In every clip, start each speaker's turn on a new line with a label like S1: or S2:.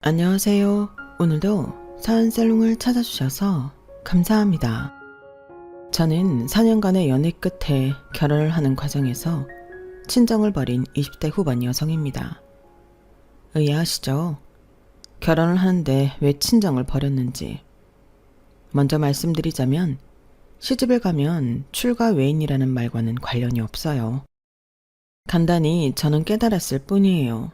S1: 안녕하세요. 오늘도 사연살롱을 찾아주셔서 감사합니다. 저는 4년간의 연애 끝에 결혼을 하는 과정에서 친정을 버린 20대 후반 여성입니다. 의아하시죠? 결혼을 하는데 왜 친정을 버렸는지. 먼저 말씀드리자면 시집을 가면 출가 외인이라는 말과는 관련이 없어요. 간단히 저는 깨달았을 뿐이에요.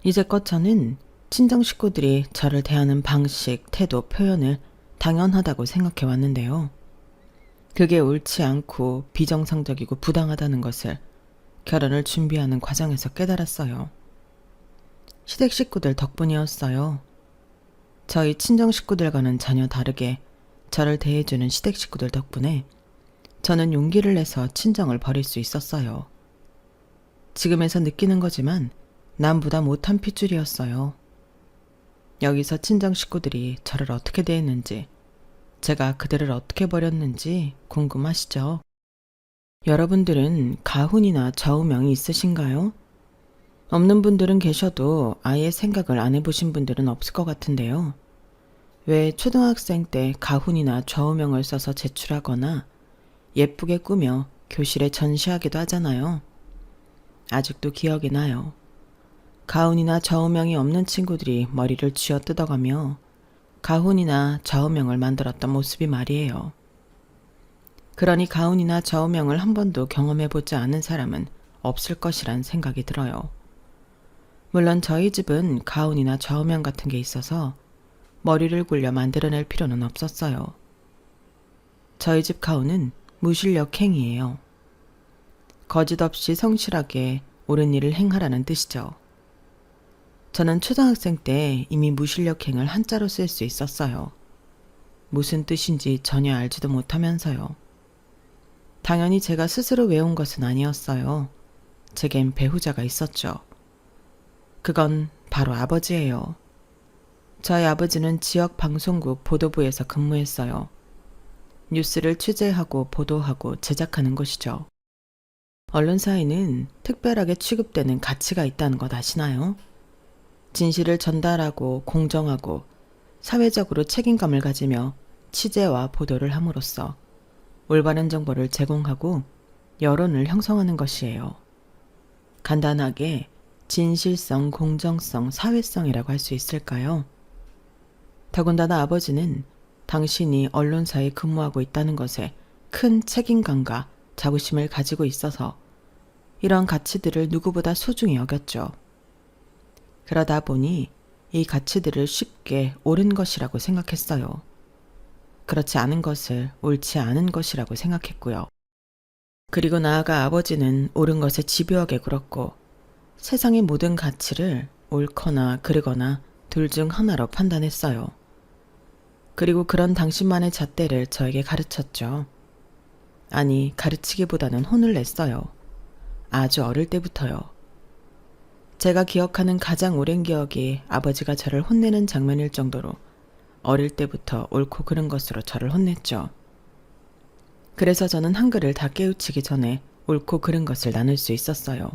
S1: 이제껏 저는 친정 식구들이 저를 대하는 방식, 태도, 표현을 당연하다고 생각해 왔는데요. 그게 옳지 않고 비정상적이고 부당하다는 것을 결혼을 준비하는 과정에서 깨달았어요. 시댁 식구들 덕분이었어요. 저희 친정 식구들과는 전혀 다르게 저를 대해주는 시댁 식구들 덕분에 저는 용기를 내서 친정을 버릴 수 있었어요. 지금에서 느끼는 거지만 남보다 못한 핏줄이었어요. 여기서 친정 식구들이 저를 어떻게 대했는지, 제가 그들을 어떻게 버렸는지 궁금하시죠? 여러분들은 가훈이나 좌우명이 있으신가요? 없는 분들은 계셔도 아예 생각을 안 해보신 분들은 없을 것 같은데요. 왜 초등학생 때 가훈이나 좌우명을 써서 제출하거나 예쁘게 꾸며 교실에 전시하기도 하잖아요. 아직도 기억이 나요. 가훈이나 좌우명이 없는 친구들이 머리를 쥐어 뜯어가며 가훈이나 좌우명을 만들었던 모습이 말이에요. 그러니 가훈이나 좌우명을 한 번도 경험해보지 않은 사람은 없을 것이란 생각이 들어요. 물론 저희 집은 가훈이나 좌우명 같은 게 있어서 머리를 굴려 만들어낼 필요는 없었어요. 저희 집 가훈은 무실력 행위예요. 거짓없이 성실하게 옳은 일을 행하라는 뜻이죠. 저는 초등학생 때 이미 무실력행을 한자로 쓸 수 있었어요. 무슨 뜻인지 전혀 알지도 못하면서요. 당연히 제가 스스로 외운 것은 아니었어요. 제겐 배우자가 있었죠. 그건 바로 아버지예요. 저희 아버지는 지역 방송국 보도부에서 근무했어요. 뉴스를 취재하고 보도하고 제작하는 것이죠. 언론사에는 특별하게 취급되는 가치가 있다는 것 아시나요? 진실을 전달하고 공정하고 사회적으로 책임감을 가지며 취재와 보도를 함으로써 올바른 정보를 제공하고 여론을 형성하는 것이에요. 간단하게 진실성, 공정성, 사회성이라고 할 수 있을까요? 더군다나 아버지는 당신이 언론사에 근무하고 있다는 것에 큰 책임감과 자부심을 가지고 있어서 이러한 가치들을 누구보다 소중히 여겼죠. 그러다 보니 이 가치들을 쉽게 옳은 것이라고 생각했어요. 그렇지 않은 것을 옳지 않은 것이라고 생각했고요. 그리고 나아가 아버지는 옳은 것에 집요하게 굴었고 세상의 모든 가치를 옳거나 그르거나 둘 중 하나로 판단했어요. 그리고 그런 당신만의 잣대를 저에게 가르쳤죠. 아니, 가르치기보다는 혼을 냈어요. 아주 어릴 때부터요. 제가 기억하는 가장 오랜 기억이 아버지가 저를 혼내는 장면일 정도로 어릴 때부터 옳고 그른 것으로 저를 혼냈죠. 그래서 저는 한글을 다 깨우치기 전에 옳고 그른 것을 나눌 수 있었어요.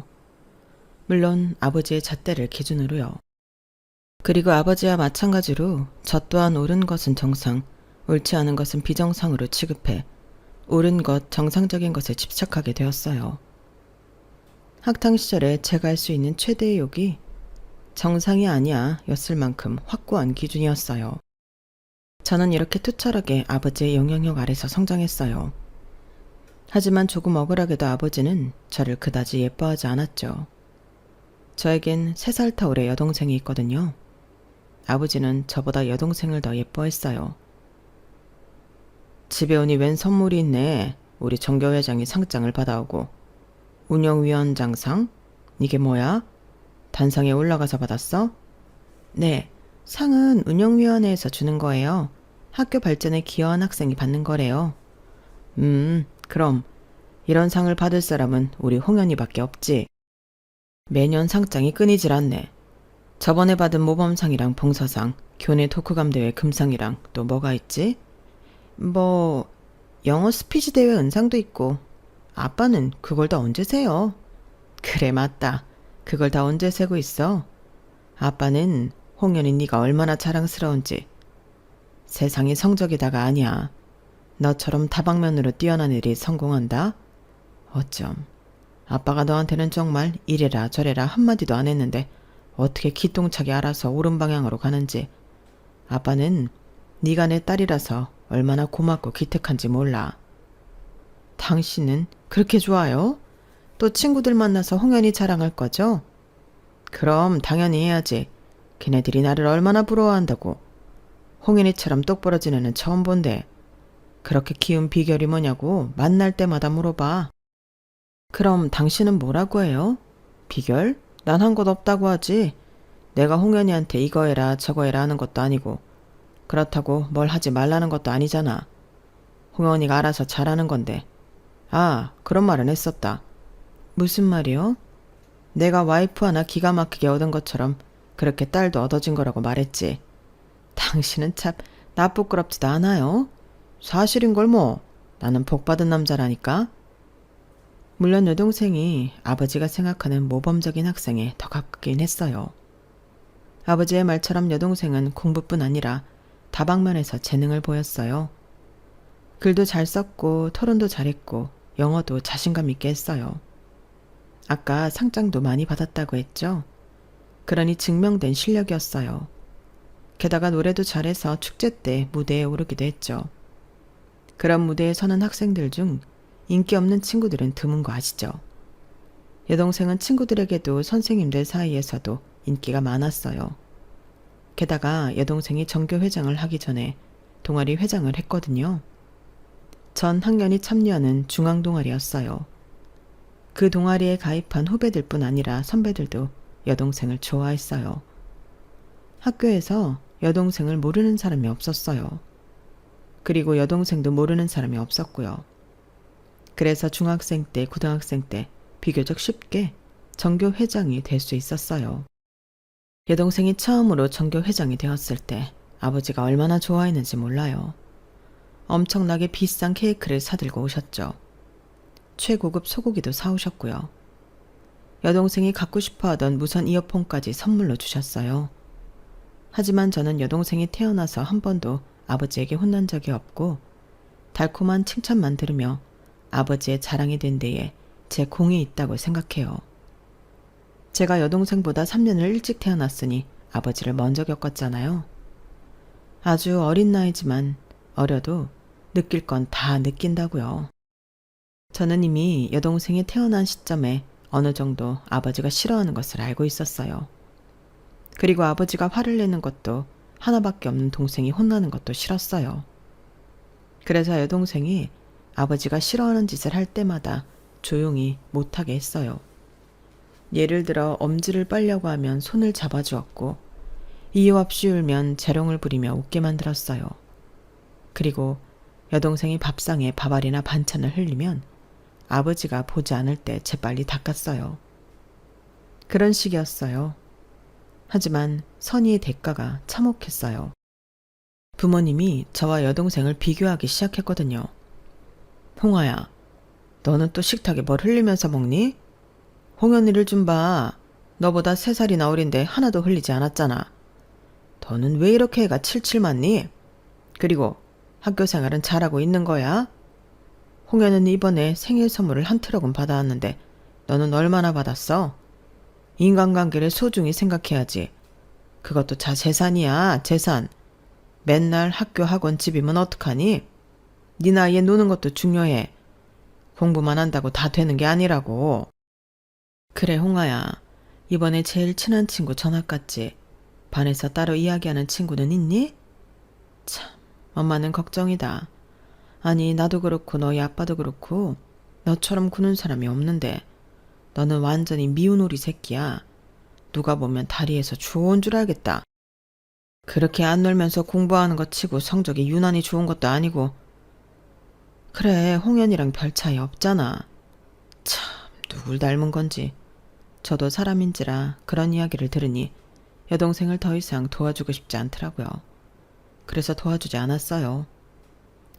S1: 물론 아버지의 잣대를 기준으로요. 그리고 아버지와 마찬가지로 저 또한 옳은 것은 정상, 옳지 않은 것은 비정상으로 취급해 옳은 것, 정상적인 것에 집착하게 되었어요. 학창 시절에 제가 할 수 있는 최대의 욕이 정상이 아니야 였을 만큼 확고한 기준이었어요. 저는 이렇게 투철하게 아버지의 영향력 아래서 성장했어요. 하지만 조금 억울하게도 아버지는 저를 그다지 예뻐하지 않았죠. 저에겐 3살 터울의 여동생이 있거든요. 아버지는 저보다 여동생을 더 예뻐했어요. 집에 오니 웬 선물이 있네. 우리 정교회장이 상장을 받아오고. 운영위원장상? 이게 뭐야? 단상에 올라가서 받았어? 네, 상은 운영위원회에서 주는 거예요. 학교 발전에 기여한 학생이 받는 거래요. 그럼 이런 상을 받을 사람은 우리 홍현이밖에 없지. 매년 상장이 끊이질 않네. 저번에 받은 모범상이랑 봉서상, 교내 토크감 대회 금상이랑 또 뭐가 있지? 영어 스피치 대회 은상도 있고. 아빠는 그걸 다 언제 세요? 그래, 맞다. 그걸 다 언제 세고 있어? 아빠는 홍연이 네가 얼마나 자랑스러운지. 세상이 성적이다가 아니야. 너처럼 다방면으로 뛰어난 애들이 성공한다? 어쩜. 아빠가 너한테는 정말 이래라 저래라 한마디도 안 했는데 어떻게 기똥차게 알아서 옳은 방향으로 가는지. 아빠는 네가 내 딸이라서 얼마나 고맙고 기특한지 몰라. 당신은 그렇게 좋아요? 또 친구들 만나서 홍연이 자랑할 거죠? 그럼 당연히 해야지. 걔네들이 나를 얼마나 부러워한다고. 홍연이처럼 똑부러진 애는 처음 본데. 그렇게 키운 비결이 뭐냐고 만날 때마다 물어봐. 그럼 당신은 뭐라고 해요? 비결? 난 한 것 없다고 하지. 내가 홍연이한테 이거 해라 저거 해라 하는 것도 아니고 그렇다고 뭘 하지 말라는 것도 아니잖아. 홍연이가 알아서 잘하는 건데. 아, 그런 말은 했었다. 무슨 말이요? 내가 와이프 하나 기가 막히게 얻은 것처럼 그렇게 딸도 얻어진 거라고 말했지. 당신은 참 나 부끄럽지도 않아요. 사실인걸 뭐. 나는 복받은 남자라니까. 물론 여동생이 아버지가 생각하는 모범적인 학생에 더 가깝긴 했어요. 아버지의 말처럼 여동생은 공부뿐 아니라 다방면에서 재능을 보였어요. 글도 잘 썼고 토론도 잘했고 영어도 자신감 있게 했어요. 아까 상장도 많이 받았다고 했죠? 그러니 증명된 실력이었어요. 게다가 노래도 잘해서 축제 때 무대에 오르기도 했죠. 그런 무대에 서는 학생들 중 인기 없는 친구들은 드문 거 아시죠? 여동생은 친구들에게도 선생님들 사이에서도 인기가 많았어요. 게다가 여동생이 전교 회장을 하기 전에 동아리 회장을 했거든요. 전 학년이 참여하는 중앙동아리였어요. 그 동아리에 가입한 후배들뿐 아니라 선배들도 여동생을 좋아했어요. 학교에서 여동생을 모르는 사람이 없었어요. 그리고 여동생도 모르는 사람이 없었고요. 그래서 중학생 때, 고등학생 때 비교적 쉽게 전교 회장이 될 수 있었어요. 여동생이 처음으로 전교 회장이 되었을 때 아버지가 얼마나 좋아했는지 몰라요. 엄청나게 비싼 케이크를 사들고 오셨죠. 최고급 소고기도 사오셨고요. 여동생이 갖고 싶어하던 무선 이어폰까지 선물로 주셨어요. 하지만 저는 여동생이 태어나서 한 번도 아버지에게 혼난 적이 없고 달콤한 칭찬만 들으며 아버지의 자랑이 된 데에 제 공이 있다고 생각해요. 제가 여동생보다 3년을 일찍 태어났으니 아버지를 먼저 겪었잖아요. 아주 어린 나이지만 어려도 느낄 건 다 느낀다고요. 저는 이미 여동생이 태어난 시점에 어느 정도 아버지가 싫어하는 것을 알고 있었어요. 그리고 아버지가 화를 내는 것도 하나밖에 없는 동생이 혼나는 것도 싫었어요. 그래서 여동생이 아버지가 싫어하는 짓을 할 때마다 조용히 못하게 했어요. 예를 들어 엄지를 빨려고 하면 손을 잡아주었고 이유 없이 울면 재롱을 부리며 웃게 만들었어요. 그리고 여동생이 밥상에 밥알이나 반찬을 흘리면 아버지가 보지 않을 때 재빨리 닦았어요. 그런 식이었어요. 하지만 선의의 대가가 참혹했어요. 부모님이 저와 여동생을 비교하기 시작했거든요. 홍아야, 너는 또 식탁에 뭘 흘리면서 먹니? 홍연이를 좀 봐. 너보다 3살이나 어린데 하나도 흘리지 않았잖아. 너는 왜 이렇게 애가 칠칠 맞니? 그리고 학교 생활은 잘하고 있는 거야? 홍연은 이번에 생일 선물을 한 트럭은 받아왔는데 너는 얼마나 받았어? 인간관계를 소중히 생각해야지. 그것도 재산이야, 재산. 맨날 학교 학원 집이면 어떡하니? 네 나이에 노는 것도 중요해. 공부만 한다고 다 되는 게 아니라고. 그래, 홍아야. 이번에 제일 친한 친구 전학 갔지? 반에서 따로 이야기하는 친구는 있니? 참, 엄마는 걱정이다. 아니, 나도 그렇고 너희 아빠도 그렇고 너처럼 구는 사람이 없는데 너는 완전히 미운 오리 새끼야. 누가 보면 다리에서 주워온 줄 알겠다. 그렇게 안 놀면서 공부하는 것 치고 성적이 유난히 좋은 것도 아니고. 그래, 홍연이랑 별 차이 없잖아. 참, 누굴 닮은 건지. 저도 사람인지라 그런 이야기를 들으니 여동생을 더 이상 도와주고 싶지 않더라고요. 그래서 도와주지 않았어요.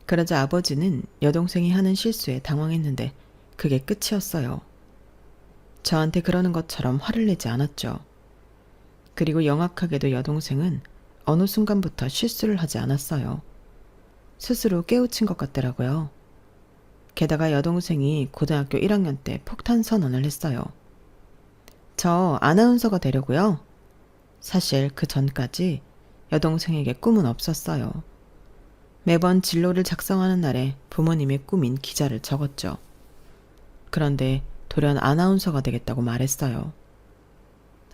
S1: 그러자 아버지는 여동생이 하는 실수에 당황했는데 그게 끝이었어요. 저한테 그러는 것처럼 화를 내지 않았죠. 그리고 영악하게도 여동생은 어느 순간부터 실수를 하지 않았어요. 스스로 깨우친 것 같더라고요. 게다가 여동생이 고등학교 1학년 때 폭탄 선언을 했어요. 저 아나운서가 되려고요. 사실 그 전까지 여동생에게 꿈은 없었어요. 매번 진로를 작성하는 날에 부모님의 꿈인 기자를 적었죠. 그런데 돌연 아나운서가 되겠다고 말했어요.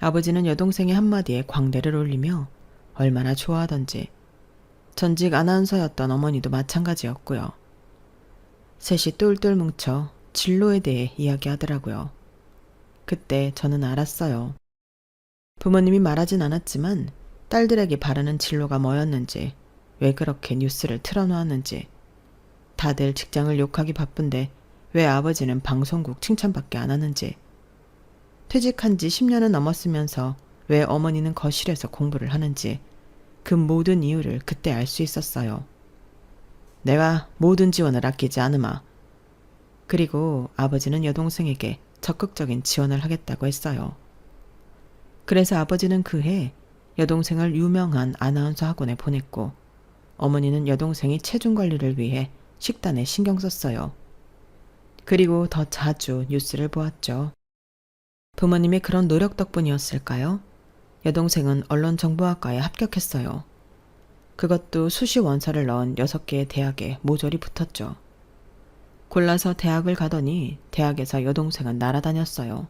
S1: 아버지는 여동생의 한마디에 광대를 올리며 얼마나 좋아하던지 전직 아나운서였던 어머니도 마찬가지였고요. 셋이 똘똘 뭉쳐 진로에 대해 이야기하더라고요. 그때 저는 알았어요. 부모님이 말하진 않았지만 딸들에게 바라는 진로가 뭐였는지, 왜 그렇게 뉴스를 틀어놓았는지, 다들 직장을 욕하기 바쁜데 왜 아버지는 방송국 칭찬밖에 안 하는지, 퇴직한 지 10년은 넘었으면서 왜 어머니는 거실에서 공부를 하는지, 그 모든 이유를 그때 알 수 있었어요. 내가 모든 지원을 아끼지 않으마. 그리고 아버지는 여동생에게 적극적인 지원을 하겠다고 했어요. 그래서 아버지는 그해 여동생을 유명한 아나운서 학원에 보냈고, 어머니는 여동생이 체중 관리를 위해 식단에 신경 썼어요. 그리고 더 자주 뉴스를 보았죠. 부모님의 그런 노력 덕분이었을까요? 여동생은 언론정보학과에 합격했어요. 그것도 수시 원서를 넣은 6개의 대학에 모조리 붙었죠. 골라서 대학을 가더니 대학에서 여동생은 날아다녔어요.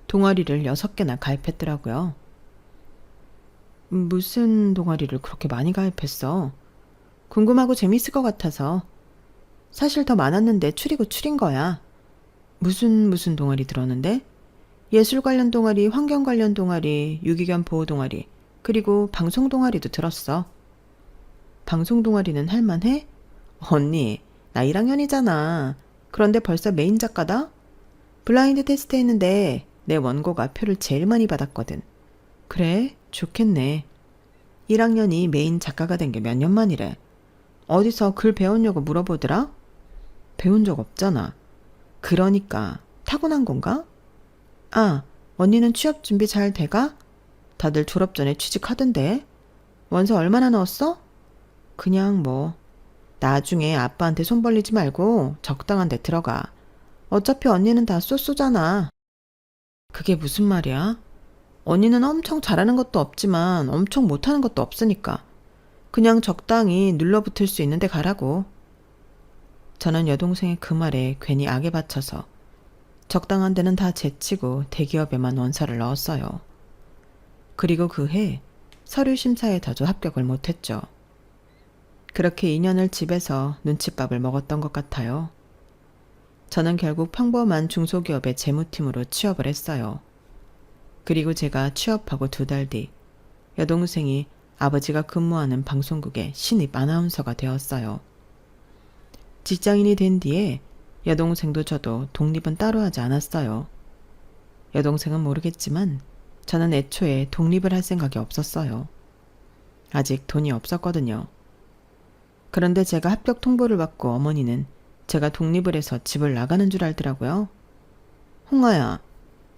S1: 동아리를 6개나 가입했더라고요. 무슨 동아리를 그렇게 많이 가입했어? 궁금하고 재밌을 것 같아서. 사실 더 많았는데 추리고 추린 거야. 무슨 동아리 들었는데? 예술 관련 동아리, 환경 관련 동아리, 유기견 보호 동아리, 그리고 방송 동아리도 들었어. 방송 동아리는 할만해? 언니, 나 1학년이잖아. 그런데 벌써 메인 작가다? 블라인드 테스트 했는데 내 원고가 표를 제일 많이 받았거든. 그래? 좋겠네. 1학년이 메인 작가가 된 게 몇 년 만이래. 어디서 글 배웠냐고 물어보더라? 배운 적 없잖아. 그러니까 타고난 건가? 아, 언니는 취업 준비 잘 돼가? 다들 졸업 전에 취직하던데. 원서 얼마나 넣었어? 그냥 뭐. 나중에 아빠한테 손 벌리지 말고 적당한 데 들어가. 어차피 언니는 다 쏘쏘잖아. 그게 무슨 말이야? 언니는 엄청 잘하는 것도 없지만 엄청 못하는 것도 없으니까. 그냥 적당히 눌러붙을 수 있는데 가라고. 저는 여동생의 그 말에 괜히 악에 받쳐서 적당한 데는 다 제치고 대기업에만 원서를 넣었어요. 그리고 그해 서류 심사에서도 합격을 못했죠. 그렇게 2년을 집에서 눈칫밥을 먹었던 것 같아요. 저는 결국 평범한 중소기업의 재무팀으로 취업을 했어요. 그리고 제가 취업하고 2달 뒤 여동생이 아버지가 근무하는 방송국의 신입 아나운서가 되었어요. 직장인이 된 뒤에 여동생도 저도 독립은 따로 하지 않았어요. 여동생은 모르겠지만 저는 애초에 독립을 할 생각이 없었어요. 아직 돈이 없었거든요. 그런데 제가 합격 통보를 받고 어머니는 제가 독립을 해서 집을 나가는 줄 알더라고요. 홍아야,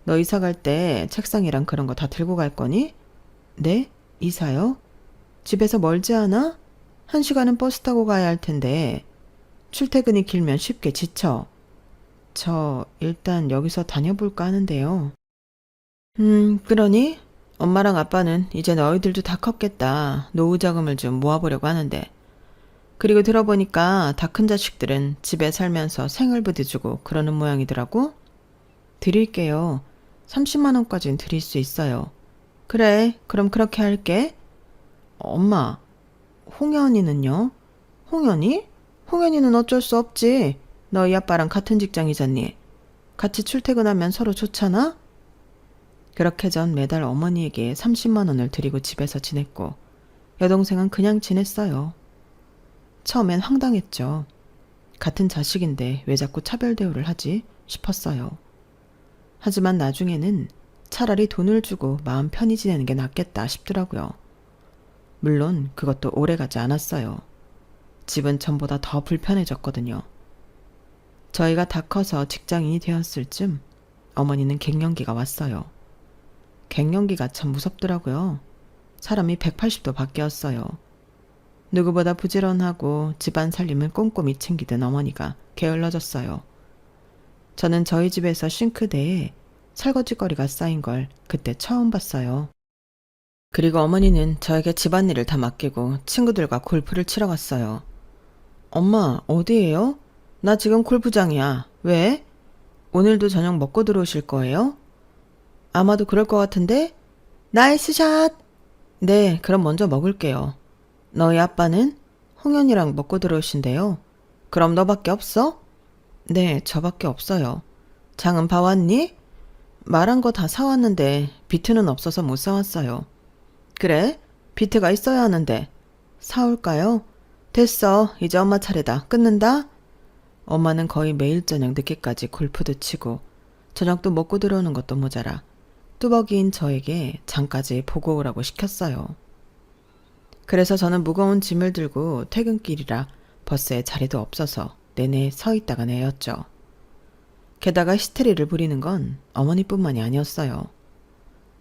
S1: 너 이사 갈 때 책상이랑 그런 거 다 들고 갈 거니? 네? 이사요? 집에서 멀지 않아? 1시간은 버스 타고 가야 할 텐데 출퇴근이 길면 쉽게 지쳐. 저 일단 여기서 다녀볼까 하는데요. 그러니? 엄마랑 아빠는 이제 너희들도 다 컸겠다. 노후 자금을 좀 모아보려고 하는데. 그리고 들어보니까 다 큰 자식들은 집에 살면서 생활비도 주고 그러는 모양이더라고. 드릴게요. 30만 원까지는 드릴 수 있어요. 그래, 그럼 그렇게 할게. 엄마, 홍현이는요? 홍현이? 홍현이는 어쩔 수 없지. 너희 아빠랑 같은 직장이잖니. 같이 출퇴근하면 서로 좋잖아? 그렇게 전 매달 어머니에게 30만 원을 드리고 집에서 지냈고 여동생은 그냥 지냈어요. 처음엔 황당했죠. 같은 자식인데 왜 자꾸 차별 대우를 하지 싶었어요. 하지만 나중에는 차라리 돈을 주고 마음 편히 지내는 게 낫겠다 싶더라고요. 물론 그것도 오래가지 않았어요. 집은 전보다 더 불편해졌거든요. 저희가 다 커서 직장인이 되었을 쯤 어머니는 갱년기가 왔어요. 갱년기가 참 무섭더라고요. 사람이 180도 바뀌었어요. 누구보다 부지런하고 집안 살림을 꼼꼼히 챙기던 어머니가 게을러졌어요. 저는 저희 집에서 싱크대에 설거지거리가 쌓인 걸 그때 처음 봤어요. 그리고 어머니는 저에게 집안일을 다 맡기고 친구들과 골프를 치러 갔어요. 엄마, 어디예요? 나 지금 골프장이야. 왜? 오늘도 저녁 먹고 들어오실 거예요? 아마도 그럴 것 같은데? 나이스 샷! 네, 그럼 먼저 먹을게요. 너희 아빠는? 홍현이랑 먹고 들어오신대요. 그럼 너밖에 없어? 네, 저밖에 없어요. 장은 봐왔니? 말한 거 다 사왔는데 비트는 없어서 못 사왔어요. 그래? 비트가 있어야 하는데. 사올까요? 됐어. 이제 엄마 차례다. 끊는다? 엄마는 거의 매일 저녁 늦게까지 골프도 치고 저녁도 먹고 들어오는 것도 모자라 뚜벅이인 저에게 장까지 보고 오라고 시켰어요. 그래서 저는 무거운 짐을 들고 퇴근길이라 버스에 자리도 없어서 내내 서 있다가 내렸죠. 게다가 히스테리를 부리는 건 어머니뿐만이 아니었어요.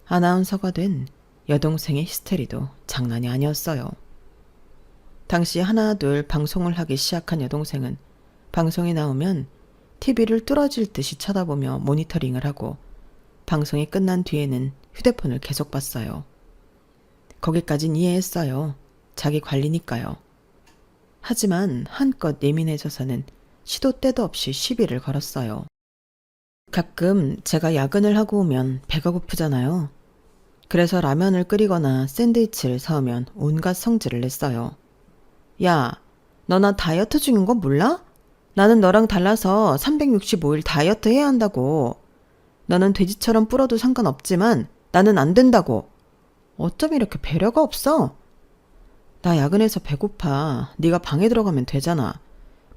S1: 아나운서가 된 여동생의 히스테리도 장난이 아니었어요. 당시 하나둘 방송을 하기 시작한 여동생은 방송이 나오면 TV를 뚫어질 듯이 쳐다보며 모니터링을 하고 방송이 끝난 뒤에는 휴대폰을 계속 봤어요. 거기까진 이해했어요. 자기 관리니까요. 하지만 한껏 예민해져서는 시도 때도 없이 시비를 걸었어요. 가끔 제가 야근을 하고 오면 배가 고프잖아요. 그래서 라면을 끓이거나 샌드위치를 사오면 온갖 성질을 냈어요. 야, 너 나 다이어트 중인 거 몰라? 나는 너랑 달라서 365일 다이어트 해야 한다고. 너는 돼지처럼 불어도 상관없지만 나는 안 된다고. 어쩜 이렇게 배려가 없어? 나 야근해서 배고파. 네가 방에 들어가면 되잖아.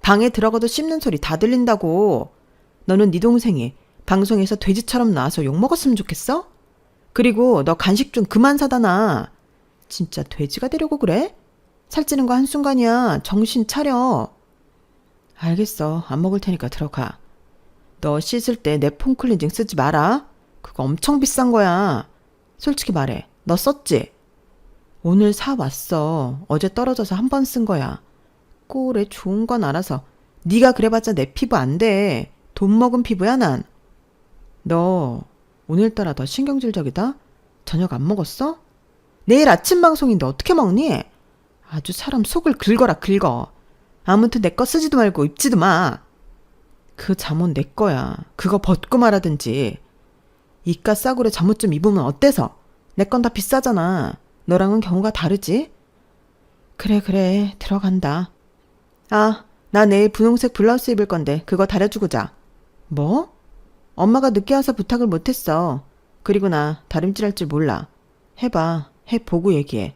S1: 방에 들어가도 씹는 소리 다 들린다고. 너는 네 동생이 방송에서 돼지처럼 나와서 욕먹었으면 좋겠어? 그리고 너 간식 좀 그만 사다 놔. 진짜 돼지가 되려고 그래? 살찌는 거 한순간이야. 정신 차려. 알겠어. 안 먹을 테니까 들어가. 너 씻을 때 내 폼 클렌징 쓰지 마라. 그거 엄청 비싼 거야. 솔직히 말해. 너 썼지? 오늘 사왔어. 어제 떨어져서 한 번 쓴 거야. 꼴에 좋은 건 알아서. 네가 그래봤자 내 피부 안 돼. 돈 먹은 피부야 난. 너 오늘따라 더 신경질적이다? 저녁 안 먹었어? 내일 아침 방송인데 어떻게 먹니? 아주 사람 속을 긁어라 긁어. 아무튼 내 거 쓰지도 말고 입지도 마. 그 잠옷 내 거야. 그거 벗고 말하든지. 이깟 싸구려 잠옷 좀 입으면 어때서? 내 건 다 비싸잖아. 너랑은 경우가 다르지? 그래 들어간다. 아, 나 내일 분홍색 블라우스 입을 건데 그거 다려주고 자. 뭐? 엄마가 늦게 와서 부탁을 못했어. 그리고 나 다림질할 줄 몰라. 해봐. 해보고 얘기해.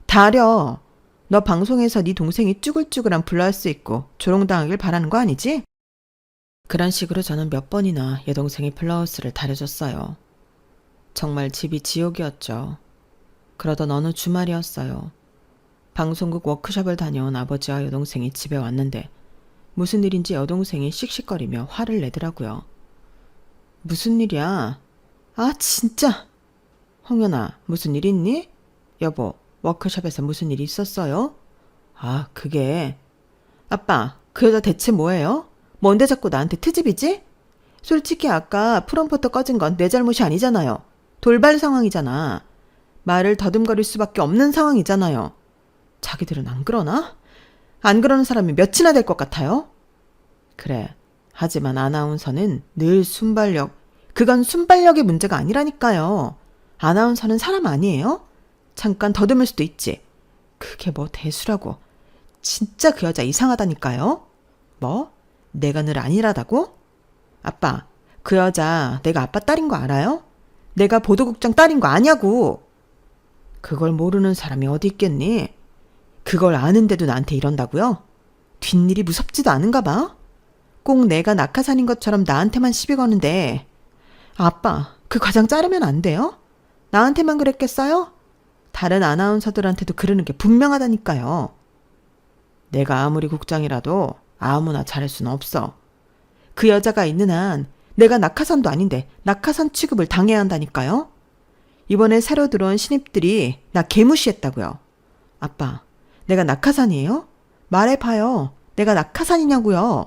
S1: 다려. 너 방송에서 네 동생이 쭈글쭈글한 블라우스 입고 조롱당하길 바라는 거 아니지? 그런 식으로 저는 몇 번이나 여동생이 블라우스를 다려줬어요. 정말 집이 지옥이었죠. 그러던 어느 주말이었어요. 방송국 워크숍을 다녀온 아버지와 여동생이 집에 왔는데 무슨 일인지 여동생이 씩씩거리며 화를 내더라고요. 무슨 일이야? 아 진짜. 홍연아, 무슨 일 있니? 여보, 워크숍에서 무슨 일이 있었어요? 아, 그게. 아빠, 그 여자 대체 뭐예요? 뭔데 자꾸 나한테 트집이지? 솔직히 아까 프롬포터 꺼진 건 내 잘못이 아니잖아요. 돌발 상황이잖아. 말을 더듬거릴 수밖에 없는 상황이잖아요. 자기들은 안 그러나? 안 그러는 사람이 몇이나 될 것 같아요? 그래. 하지만 아나운서는 늘 순발력. 그건 순발력의 문제가 아니라니까요. 아나운서는 사람 아니에요? 잠깐 더듬을 수도 있지. 그게 뭐 대수라고. 진짜 그 여자 이상하다니까요. 뭐? 내가 늘 안일하다고? 아빠, 그 여자 내가 아빠 딸인 거 알아요? 내가 보도국장 딸인 거 아냐고. 그걸 모르는 사람이 어디 있겠니? 그걸 아는데도 나한테 이런다고요? 뒷일이 무섭지도 않은가 봐. 꼭 내가 낙하산인 것처럼 나한테만 시비 거는데. 아빠, 그 과장 자르면 안 돼요? 나한테만 그랬겠어요? 다른 아나운서들한테도 그러는 게 분명하다니까요. 내가 아무리 국장이라도 아무나 잘할 수는 없어. 그 여자가 있는 한 내가 낙하산도 아닌데 낙하산 취급을 당해야 한다니까요. 이번에 새로 들어온 신입들이 나 개무시했다고요. 아빠, 내가 낙하산이에요? 말해봐요. 내가 낙하산이냐고요.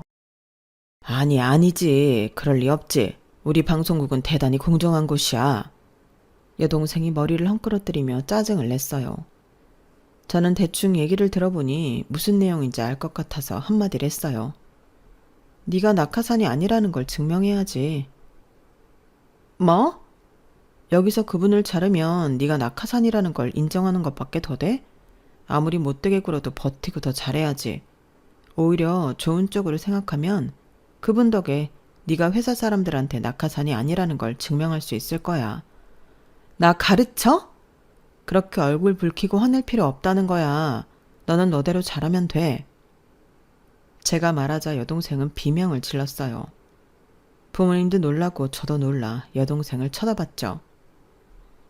S1: 아니지. 그럴 리 없지. 우리 방송국은 대단히 공정한 곳이야. 여동생이 머리를 헝클어뜨리며 짜증을 냈어요. 저는 대충 얘기를 들어보니 무슨 내용인지 알 것 같아서 한마디를 했어요. 네가 낙하산이 아니라는 걸 증명해야지. 뭐? 여기서 그분을 자르면 네가 낙하산이라는 걸 인정하는 것밖에 더 돼? 아무리 못되게 굴어도 버티고 더 잘해야지. 오히려 좋은 쪽으로 생각하면 그분 덕에 네가 회사 사람들한테 낙하산이 아니라는 걸 증명할 수 있을 거야. 나 가르쳐? 그렇게 얼굴 붉히고 화낼 필요 없다는 거야. 너는 너대로 잘하면 돼. 제가 말하자 여동생은 비명을 질렀어요. 부모님도 놀라고 저도 놀라 여동생을 쳐다봤죠.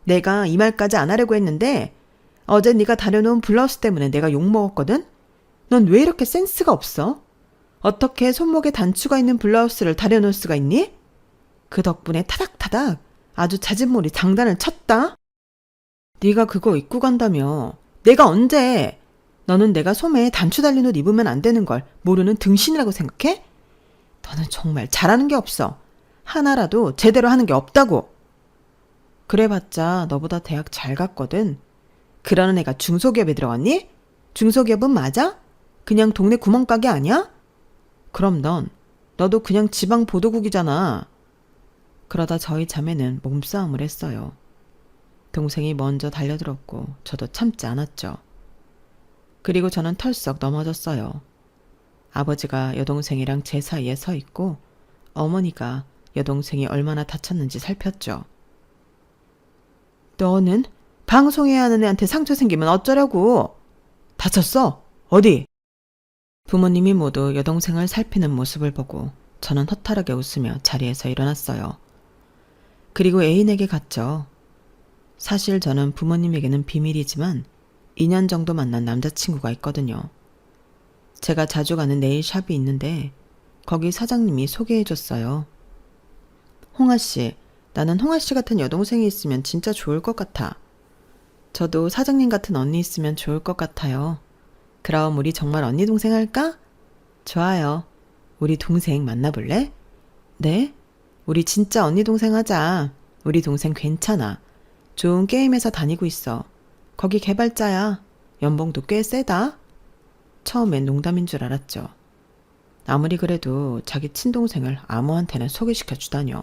S1: 내가 이 말까지 안 하려고 했는데 어제 네가 다려놓은 블라우스 때문에 내가 욕먹었거든? 넌 왜 이렇게 센스가 없어? 어떻게 손목에 단추가 있는 블라우스를 다려놓을 수가 있니? 그 덕분에 타닥타닥 아주 자진몰이 장단을 쳤다? 네가 그거 입고 간다며. 내가 언제? 너는 내가 소매에 단추 달린 옷 입으면 안 되는 걸 모르는 등신이라고 생각해? 너는 정말 잘하는 게 없어. 하나라도 제대로 하는 게 없다고. 그래봤자 너보다 대학 잘 갔거든. 그러는 애가 중소기업에 들어갔니? 중소기업은 맞아? 그냥 동네 구멍가게 아니야? 그럼 너도 그냥 지방 보도국이잖아. 그러다 저희 자매는 몸싸움을 했어요. 동생이 먼저 달려들었고 저도 참지 않았죠. 그리고 저는 털썩 넘어졌어요. 아버지가 여동생이랑 제 사이에 서 있고 어머니가 여동생이 얼마나 다쳤는지 살폈죠. 너는 방송해야 하는 애한테 상처 생기면 어쩌려고? 다쳤어? 어디? 부모님이 모두 여동생을 살피는 모습을 보고 저는 허탈하게 웃으며 자리에서 일어났어요. 그리고 애인에게 갔죠. 사실 저는 부모님에게는 비밀이지만 2년 정도 만난 남자친구가 있거든요. 제가 자주 가는 네일샵이 있는데 거기 사장님이 소개해줬어요. 홍아씨, 나는 홍아씨 같은 여동생이 있으면 진짜 좋을 것 같아. 저도 사장님 같은 언니 있으면 좋을 것 같아요. 그럼 우리 정말 언니 동생 할까? 좋아요. 우리 동생 만나볼래? 네? 우리 진짜 언니 동생 하자. 우리 동생 괜찮아. 좋은 게임 회사 다니고 있어. 거기 개발자야. 연봉도 꽤 세다. 처음엔 농담인 줄 알았죠. 아무리 그래도 자기 친동생을 아무한테나 소개시켜 주다뇨.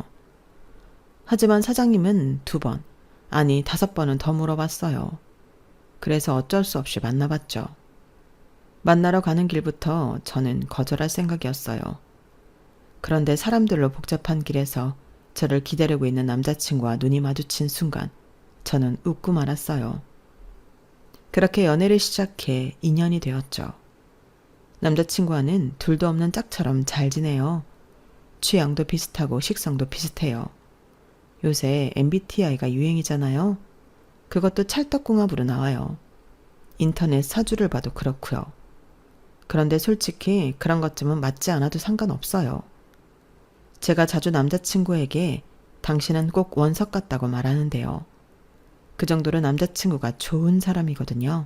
S1: 하지만 사장님은 2번, 아니 5번은 더 물어봤어요. 그래서 어쩔 수 없이 만나봤죠. 만나러 가는 길부터 저는 거절할 생각이었어요. 그런데 사람들로 복잡한 길에서 저를 기다리고 있는 남자친구와 눈이 마주친 순간 저는 웃고 말았어요. 그렇게 연애를 시작해 2년이 되었죠. 남자친구와는 둘도 없는 짝처럼 잘 지내요. 취향도 비슷하고 식성도 비슷해요. 요새 MBTI가 유행이잖아요. 그것도 찰떡궁합으로 나와요. 인터넷 사주를 봐도 그렇고요. 그런데 솔직히 그런 것쯤은 맞지 않아도 상관없어요. 제가 자주 남자친구에게 당신은 꼭 원석 같다고 말하는데요. 그 정도로 남자친구가 좋은 사람이거든요.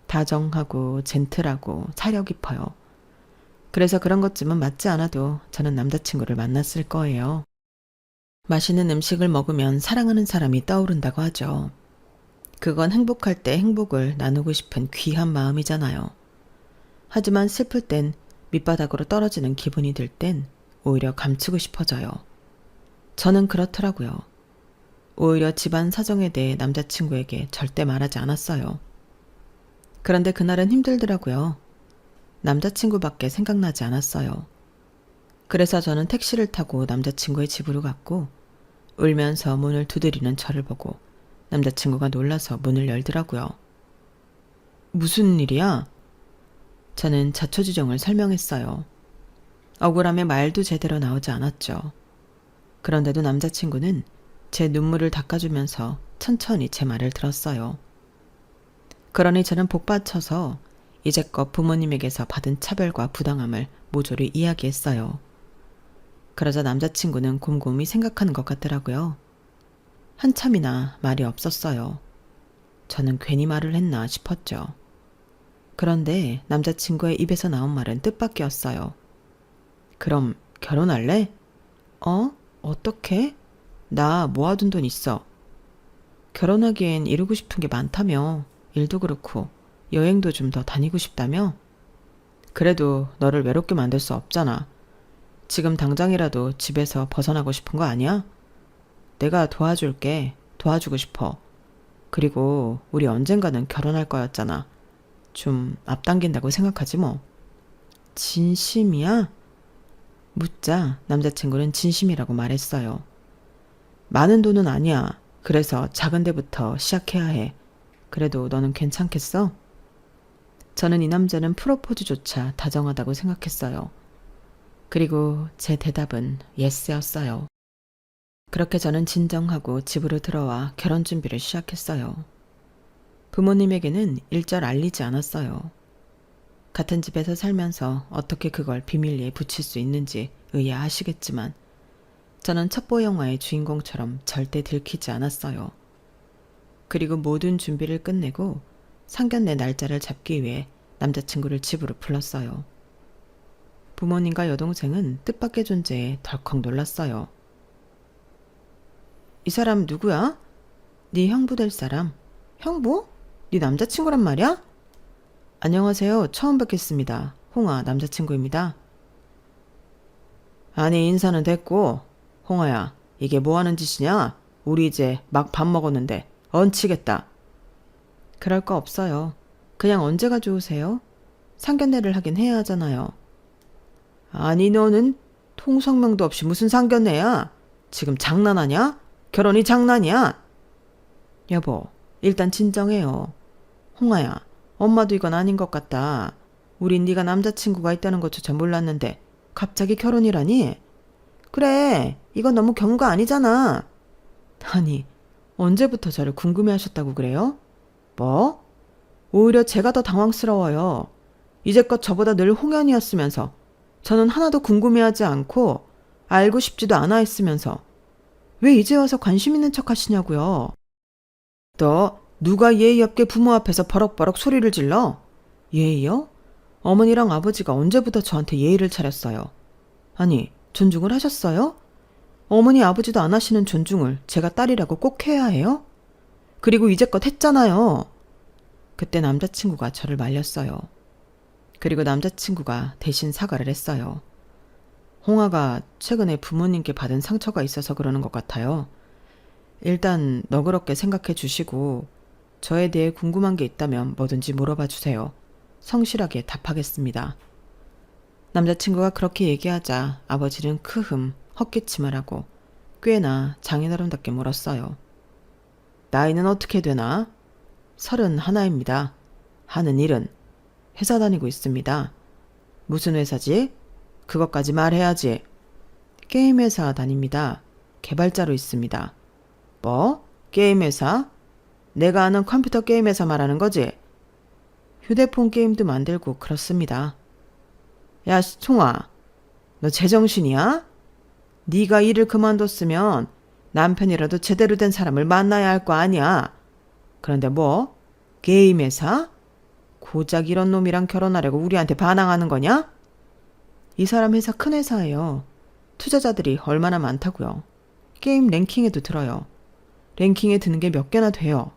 S1: 다정하고 젠틀하고 사려 깊어요. 그래서 그런 것쯤은 맞지 않아도 저는 남자친구를 만났을 거예요. 맛있는 음식을 먹으면 사랑하는 사람이 떠오른다고 하죠. 그건 행복할 때 행복을 나누고 싶은 귀한 마음이잖아요. 하지만 슬플 땐 밑바닥으로 떨어지는 기분이 들 땐 오히려 감추고 싶어져요. 저는 그렇더라고요. 오히려 집안 사정에 대해 남자친구에게 절대 말하지 않았어요. 그런데 그날은 힘들더라고요. 남자친구밖에 생각나지 않았어요. 그래서 저는 택시를 타고 남자친구의 집으로 갔고 울면서 문을 두드리는 저를 보고 남자친구가 놀라서 문을 열더라고요. 무슨 일이야? 저는 자초지종을 설명했어요. 억울함에 말도 제대로 나오지 않았죠. 그런데도 남자친구는 제 눈물을 닦아주면서 천천히 제 말을 들었어요. 그러니 저는 복받쳐서 이제껏 부모님에게서 받은 차별과 부당함을 모조리 이야기했어요. 그러자 남자친구는 곰곰이 생각하는 것 같더라고요. 한참이나 말이 없었어요. 저는 괜히 말을 했나 싶었죠. 그런데 남자친구의 입에서 나온 말은 뜻밖이었어요. 그럼 결혼할래? 어떻게? 나 모아둔 돈 있어. 결혼하기엔 이루고 싶은 게 많다며. 일도 그렇고 여행도 좀 더 다니고 싶다며. 그래도 너를 외롭게 만들 수 없잖아. 지금 당장이라도 집에서 벗어나고 싶은 거 아니야? 내가 도와줄게. 도와주고 싶어. 그리고 우리 언젠가는 결혼할 거였잖아. 좀 앞당긴다고 생각하지 뭐. 진심이야? 묻자 남자친구는 진심이라고 말했어요. 많은 돈은 아니야. 그래서 작은 데부터 시작해야 해. 그래도 너는 괜찮겠어? 저는 이 남자는 프로포즈조차 다정하다고 생각했어요. 그리고 제 대답은 예스였어요. 그렇게 저는 진정하고 집으로 들어와 결혼 준비를 시작했어요. 부모님에게는 일절 알리지 않았어요. 같은 집에서 살면서 어떻게 그걸 비밀리에 붙일 수 있는지 의아하시겠지만 저는 첩보 영화의 주인공처럼 절대 들키지 않았어요. 그리고 모든 준비를 끝내고 상견례 날짜를 잡기 위해 남자친구를 집으로 불렀어요. 부모님과 여동생은 뜻밖의 존재에 덜컥 놀랐어요. 이 사람 누구야? 네 형부 될 사람. 형부? 네 남자친구란 말이야? 안녕하세요. 처음 뵙겠습니다. 홍아 남자친구입니다. 아니 인사는 됐고 홍아야 이게 뭐하는 짓이냐? 우리 이제 막 밥 먹었는데 얹히겠다. 그럴 거 없어요. 그냥 언제가 좋으세요? 상견례를 하긴 해야 하잖아요. 아니 너는 통성명도 없이 무슨 상견례야? 지금 장난하냐? 결혼이 장난이야? 여보 일단 진정해요. 홍아야 엄마도 이건 아닌 것 같다. 우린 네가 남자친구가 있다는 것조차 몰랐는데 갑자기 결혼이라니? 그래 이건 너무 경우가 아니잖아. 아니 언제부터 저를 궁금해하셨다고 그래요? 뭐? 오히려 제가 더 당황스러워요. 이제껏 저보다 늘 홍연이었으면서 저는 하나도 궁금해하지 않고 알고 싶지도 않아 했으면서 왜 이제 와서 관심 있는 척 하시냐고요. 너 누가 예의 없게 부모 앞에서 버럭버럭 소리를 질러? 예의요? 어머니랑 아버지가 언제부터 저한테 예의를 차렸어요. 아니 존중을 하셨어요? 어머니 아버지도 안 하시는 존중을 제가 딸이라고 꼭 해야 해요? 그리고 이제껏 했잖아요. 그때 남자친구가 저를 말렸어요. 그리고 남자친구가 대신 사과를 했어요. 홍아가 최근에 부모님께 받은 상처가 있어서 그러는 것 같아요. 일단 너그럽게 생각해 주시고 저에 대해 궁금한 게 있다면 뭐든지 물어봐 주세요. 성실하게 답하겠습니다. 남자친구가 그렇게 얘기하자 아버지는 크흠 헛기침을 하고 꽤나 장인어른답게 물었어요. 나이는 어떻게 되나? 31입니다. 하는 일은? 회사 다니고 있습니다. 무슨 회사지? 그것까지 말해야지. 게임 회사 다닙니다. 개발자로 있습니다. 뭐? 게임 회사? 내가 아는 컴퓨터 게임 회사 말하는 거지? 휴대폰 게임도 만들고 그렇습니다. 야 시총아, 너 제정신이야? 네가 일을 그만뒀으면 남편이라도 제대로 된 사람을 만나야 할 거 아니야. 그런데 뭐? 게임 회사? 고작 이런 놈이랑 결혼하려고 우리한테 반항하는 거냐? 이 사람 회사 큰 회사예요. 투자자들이 얼마나 많다고요. 게임 랭킹에도 들어요. 랭킹에 드는 게 몇 개나 돼요.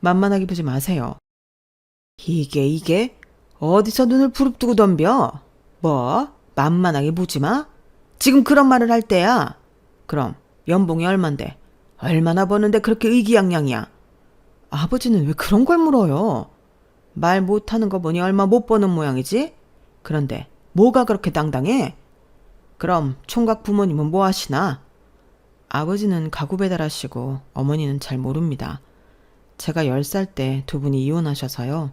S1: 만만하게 보지 마세요. 이게? 어디서 눈을 부릅뜨고 덤벼? 뭐? 만만하게 보지 마? 지금 그런 말을 할 때야? 그럼 연봉이 얼만데? 얼마나 버는데 그렇게 의기양양이야? 아버지는 왜 그런 걸 물어요? 말 못하는 거 보니 얼마 못 버는 모양이지? 그런데 뭐가 그렇게 당당해? 그럼 총각 부모님은 뭐 하시나? 아버지는 가구 배달하시고 어머니는 잘 모릅니다. 제가 10살 때 두 분이 이혼하셔서요.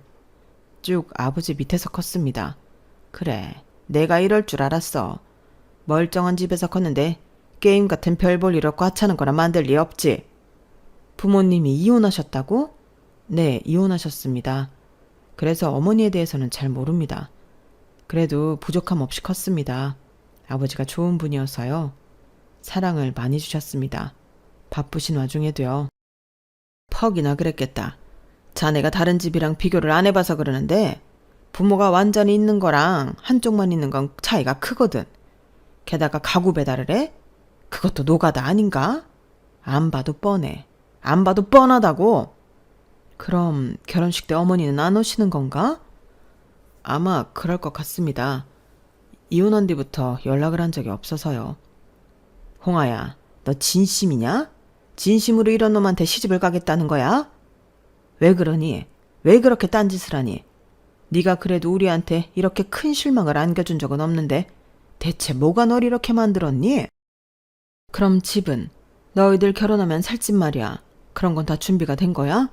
S1: 쭉 아버지 밑에서 컸습니다. 그래, 내가 이럴 줄 알았어. 멀쩡한 집에서 컸는데 게임 같은 별 볼 일 없고 하찮은 거나 만들 리 없지. 부모님이 이혼하셨다고? 네, 이혼하셨습니다. 그래서 어머니에 대해서는 잘 모릅니다. 그래도 부족함 없이 컸습니다. 아버지가 좋은 분이어서요. 사랑을 많이 주셨습니다. 바쁘신 와중에도요. 퍽이나 그랬겠다. 자네가 다른 집이랑 비교를 안 해봐서 그러는데 부모가 완전히 있는 거랑 한쪽만 있는 건 차이가 크거든. 게다가 가구 배달을 해? 그것도 노가다 아닌가? 안 봐도 뻔해. 안 봐도 뻔하다고. 그럼 결혼식 때 어머니는 안 오시는 건가? 아마 그럴 것 같습니다. 이혼한 뒤부터 연락을 한 적이 없어서요. 홍아야, 너 진심이냐? 진심으로 이런 놈한테 시집을 가겠다는 거야? 왜 그러니? 왜 그렇게 딴짓을 하니? 네가 그래도 우리한테 이렇게 큰 실망을 안겨준 적은 없는데 대체 뭐가 널 이렇게 만들었니? 그럼 집은? 너희들 결혼하면 살 집 말이야. 그런 건 다 준비가 된 거야?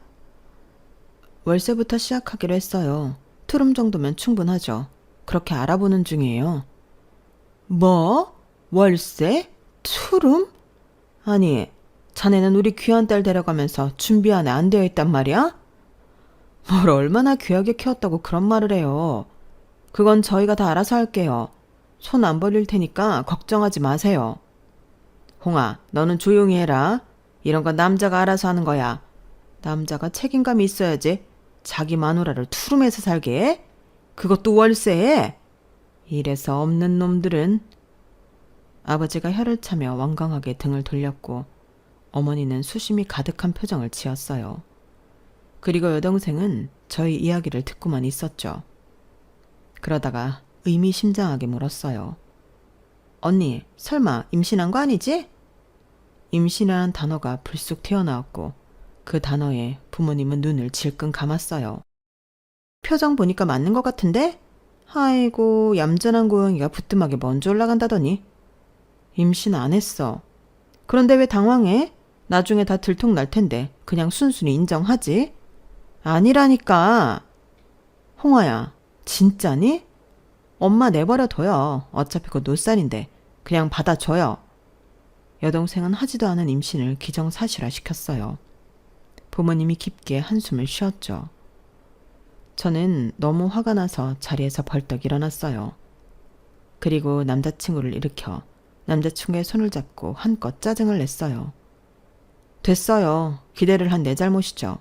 S1: 월세부터 시작하기로 했어요. 투룸 정도면 충분하죠. 그렇게 알아보는 중이에요. 뭐? 월세? 투룸? 아니, 자네는 우리 귀한 딸 데려가면서 준비 안에 안 되어 있단 말이야? 뭘 얼마나 귀하게 키웠다고 그런 말을 해요. 그건 저희가 다 알아서 할게요. 손 안 벌릴 테니까 걱정하지 마세요. 홍아, 너는 조용히 해라. 이런 건 남자가 알아서 하는 거야. 남자가 책임감이 있어야지. 자기 마누라를 투룸에서 살게 해? 그것도 월세에? 이래서 없는 놈들은. 아버지가 혀를 차며 완강하게 등을 돌렸고 어머니는 수심이 가득한 표정을 지었어요. 그리고 여동생은 저희 이야기를 듣고만 있었죠. 그러다가 의미심장하게 물었어요. 언니, 설마 임신한 거 아니지? 임신이라는 단어가 불쑥 튀어나왔고 그 단어에 부모님은 눈을 질끈 감았어요. 표정 보니까 맞는 것 같은데? 아이고, 얌전한 고양이가 부뚜막에 먼저 올라간다더니. 임신 안 했어. 그런데 왜 당황해? 나중에 다 들통날 텐데 그냥 순순히 인정하지. 아니라니까. 홍아야, 진짜니? 엄마 내버려둬요. 어차피 곧 노산인데 그냥 받아줘요. 여동생은 하지도 않은 임신을 기정사실화시켰어요. 부모님이 깊게 한숨을 쉬었죠. 저는 너무 화가 나서 자리에서 벌떡 일어났어요. 그리고 남자친구를 일으켜 남자친구의 손을 잡고 한껏 짜증을 냈어요. 됐어요. 기대를 한 내 잘못이죠.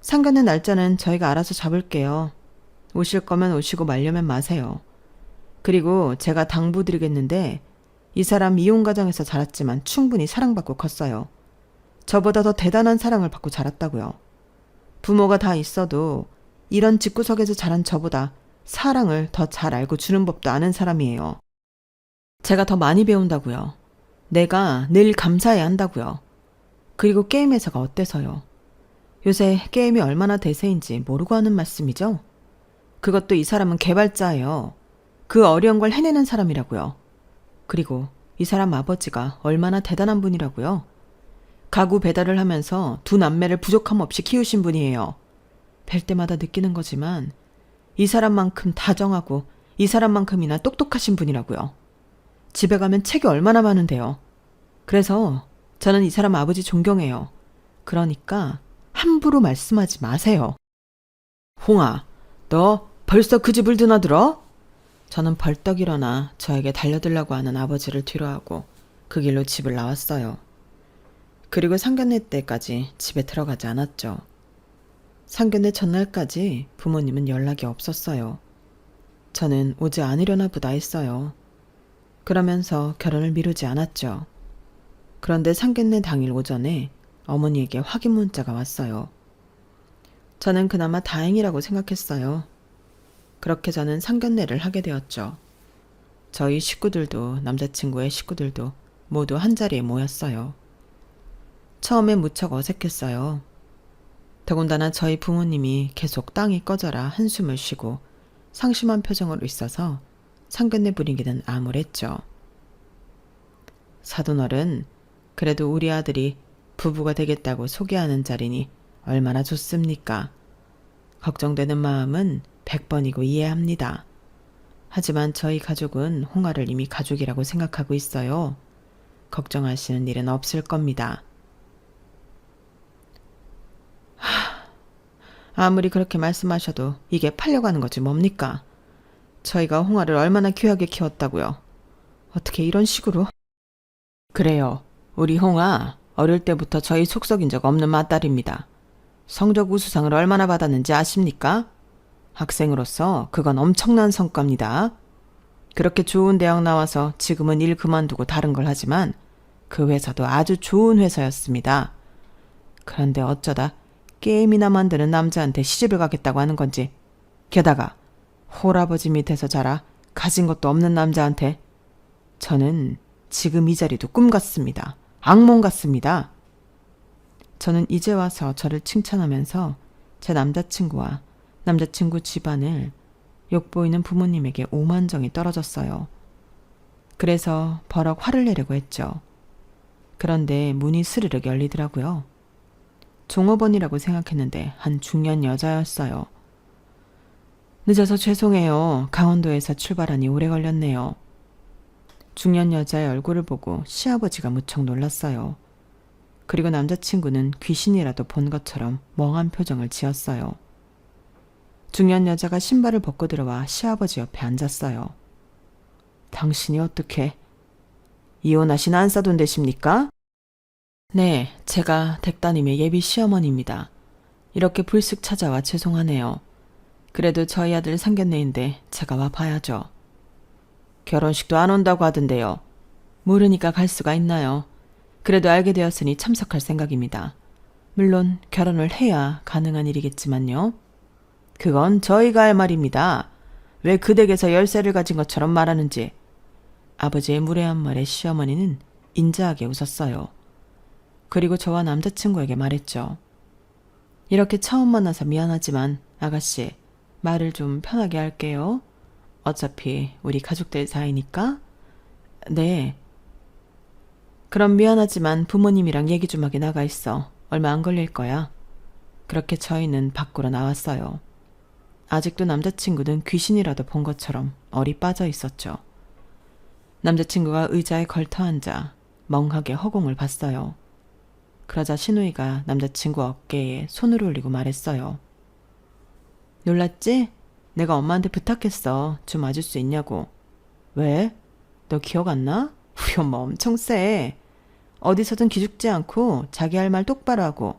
S1: 상견례 날짜는 저희가 알아서 잡을게요. 오실 거면 오시고 말려면 마세요. 그리고 제가 당부드리겠는데 이 사람 이혼 가정에서 자랐지만 충분히 사랑받고 컸어요. 저보다 더 대단한 사랑을 받고 자랐다고요. 부모가 다 있어도 이런 집구석에서 자란 저보다 사랑을 더 잘 알고 주는 법도 아는 사람이에요. 제가 더 많이 배운다고요. 내가 늘 감사해야 한다고요. 그리고 게임에서가 어때서요? 요새 게임이 얼마나 대세인지 모르고 하는 말씀이죠? 그것도 이 사람은 개발자예요. 그 어려운 걸 해내는 사람이라고요. 그리고 이 사람 아버지가 얼마나 대단한 분이라고요. 가구 배달을 하면서 두 남매를 부족함 없이 키우신 분이에요. 뵐 때마다 느끼는 거지만 이 사람만큼 다정하고 이 사람만큼이나 똑똑하신 분이라고요. 집에 가면 책이 얼마나 많은데요. 그래서 저는 이 사람 아버지 존경해요. 그러니까 함부로 말씀하지 마세요. 홍아, 너 벌써 그 집을 드나들어? 저는 벌떡 일어나 저에게 달려들라고 하는 아버지를 뒤로하고 그 길로 집을 나왔어요. 그리고 상견례 때까지 집에 들어가지 않았죠. 상견례 전날까지 부모님은 연락이 없었어요. 저는 오지 않으려나 보다 했어요. 그러면서 결혼을 미루지 않았죠. 그런데 상견례 당일 오전에 어머니에게 확인 문자가 왔어요. 저는 그나마 다행이라고 생각했어요. 그렇게 저는 상견례를 하게 되었죠. 저희 식구들도 남자친구의 식구들도 모두 한자리에 모였어요. 처음에 무척 어색했어요. 더군다나 저희 부모님이 계속 땅이 꺼져라 한숨을 쉬고 상심한 표정으로 있어서 상견례 분위기는 암울했죠. 사돈어른, 그래도 우리 아들이 부부가 되겠다고 소개하는 자리니 얼마나 좋습니까? 걱정되는 마음은 100번이고 이해합니다. 하지만 저희 가족은 홍아를 이미 가족이라고 생각하고 있어요. 걱정하시는 일은 없을 겁니다. 아무리 그렇게 말씀하셔도 이게 팔려가는 거지 뭡니까? 저희가 홍아를 얼마나 귀하게 키웠다고요. 어떻게 이런 식으로? 그래요. 우리 홍아 어릴 때부터 저희 속썩인 적 없는 맏딸입니다. 성적 우수상을 얼마나 받았는지 아십니까? 학생으로서 그건 엄청난 성과입니다. 그렇게 좋은 대학 나와서 지금은 일 그만두고 다른 걸 하지만 그 회사도 아주 좋은 회사였습니다. 그런데 어쩌다 게임이나 만드는 남자한테 시집을 가겠다고 하는 건지, 게다가 홀아버지 밑에서 자라 가진 것도 없는 남자한테. 저는 지금 이 자리도 꿈 같습니다. 악몽 같습니다. 저는 이제 와서 저를 칭찬하면서 제 남자친구와 남자친구 집안을 욕보이는 부모님에게 오만정이 떨어졌어요. 그래서 버럭 화를 내려고 했죠. 그런데 문이 스르륵 열리더라고요. 종업원이라고 생각했는데 한 중년 여자였어요. 늦어서 죄송해요. 강원도에서 출발하니 오래 걸렸네요. 중년 여자의 얼굴을 보고 시아버지가 무척 놀랐어요. 그리고 남자친구는 귀신이라도 본 것처럼 멍한 표정을 지었어요. 중년 여자가 신발을 벗고 들어와 시아버지 옆에 앉았어요. 당신이 어떻게 이혼하신 안사돈 되십니까? 네, 제가 댁따님의 예비 시어머니입니다. 이렇게 불쑥 찾아와 죄송하네요. 그래도 저희 아들 상견례인데 제가 와 봐야죠. 결혼식도 안 온다고 하던데요. 모르니까 갈 수가 있나요? 그래도 알게 되었으니 참석할 생각입니다. 물론 결혼을 해야 가능한 일이겠지만요. 그건 저희가 할 말입니다. 왜 그 댁에서 열쇠를 가진 것처럼 말하는지. 아버지의 무례한 말에 시어머니는 인자하게 웃었어요. 그리고 저와 남자친구에게 말했죠. 이렇게 처음 만나서 미안하지만 아가씨, 말을 좀 편하게 할게요. 어차피 우리 가족들 사이니까. 네. 그럼 미안하지만 부모님이랑 얘기 좀 하게 나가 있어. 얼마 안 걸릴 거야. 그렇게 저희는 밖으로 나왔어요. 아직도 남자친구는 귀신이라도 본 것처럼 얼이 빠져 있었죠. 남자친구가 의자에 걸터 앉아 멍하게 허공을 봤어요. 그러자 신우이가 남자친구 어깨에 손을 올리고 말했어요. 놀랐지? 내가 엄마한테 부탁했어. 좀 와줄 수 있냐고. 왜? 너 기억 안 나? 우리 엄마 엄청 세. 어디서든 기죽지 않고 자기 할 말 똑바로 하고.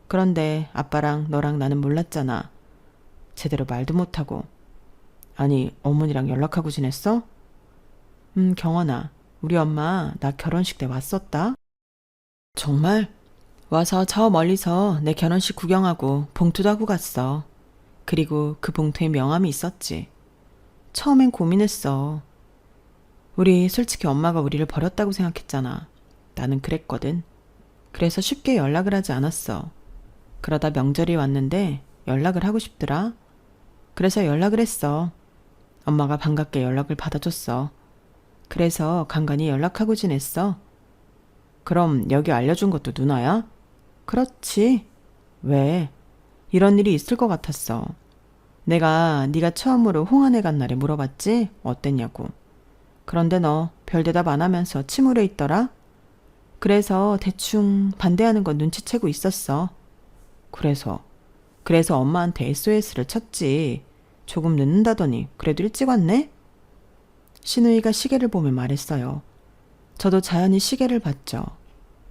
S1: 그런데 아빠랑 너랑 나는 몰랐잖아. 제대로 말도 못하고. 아니, 어머니랑 연락하고 지냈어? 경원아, 우리 엄마 나 결혼식 때 왔었다. 정말? 와서 저 멀리서 내 결혼식 구경하고 봉투도 하고 갔어. 그리고 그 봉투에 명함이 있었지. 처음엔 고민했어. 우리 솔직히 엄마가 우리를 버렸다고 생각했잖아. 나는 그랬거든. 그래서 쉽게 연락을 하지 않았어. 그러다 명절이 왔는데 연락을 하고 싶더라. 그래서 연락을 했어. 엄마가 반갑게 연락을 받아줬어. 그래서 간간히 연락하고 지냈어. 그럼 여기 알려준 것도 누나야? 그렇지. 왜? 이런 일이 있을 것 같았어. 내가 네가 처음으로 홍안에 간 날에 물어봤지? 어땠냐고. 그런데 너 별 대답 안 하면서 침울해 있더라? 그래서 대충 반대하는 건 눈치채고 있었어. 그래서 엄마한테 SOS를 쳤지. 조금 늦는다더니 그래도 일찍 왔네? 신우이가 시계를 보며 말했어요. 저도 자연히 시계를 봤죠.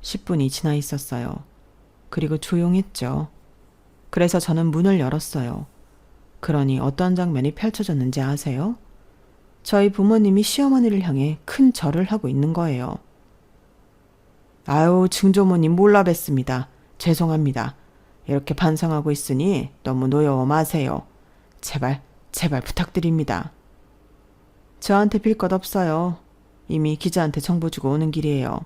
S1: 10분이 지나 있었어요. 그리고 조용했죠. 그래서 저는 문을 열었어요. 그러니 어떤 장면이 펼쳐졌는지 아세요? 저희 부모님이 시어머니를 향해 큰 절을 하고 있는 거예요. 아유, 증조모님 몰라 뵀습니다. 죄송합니다. 이렇게 반성하고 있으니 너무 노여워 마세요. 제발 부탁드립니다. 저한테 빌 것 없어요. 이미 기자한테 정보 주고 오는 길이에요.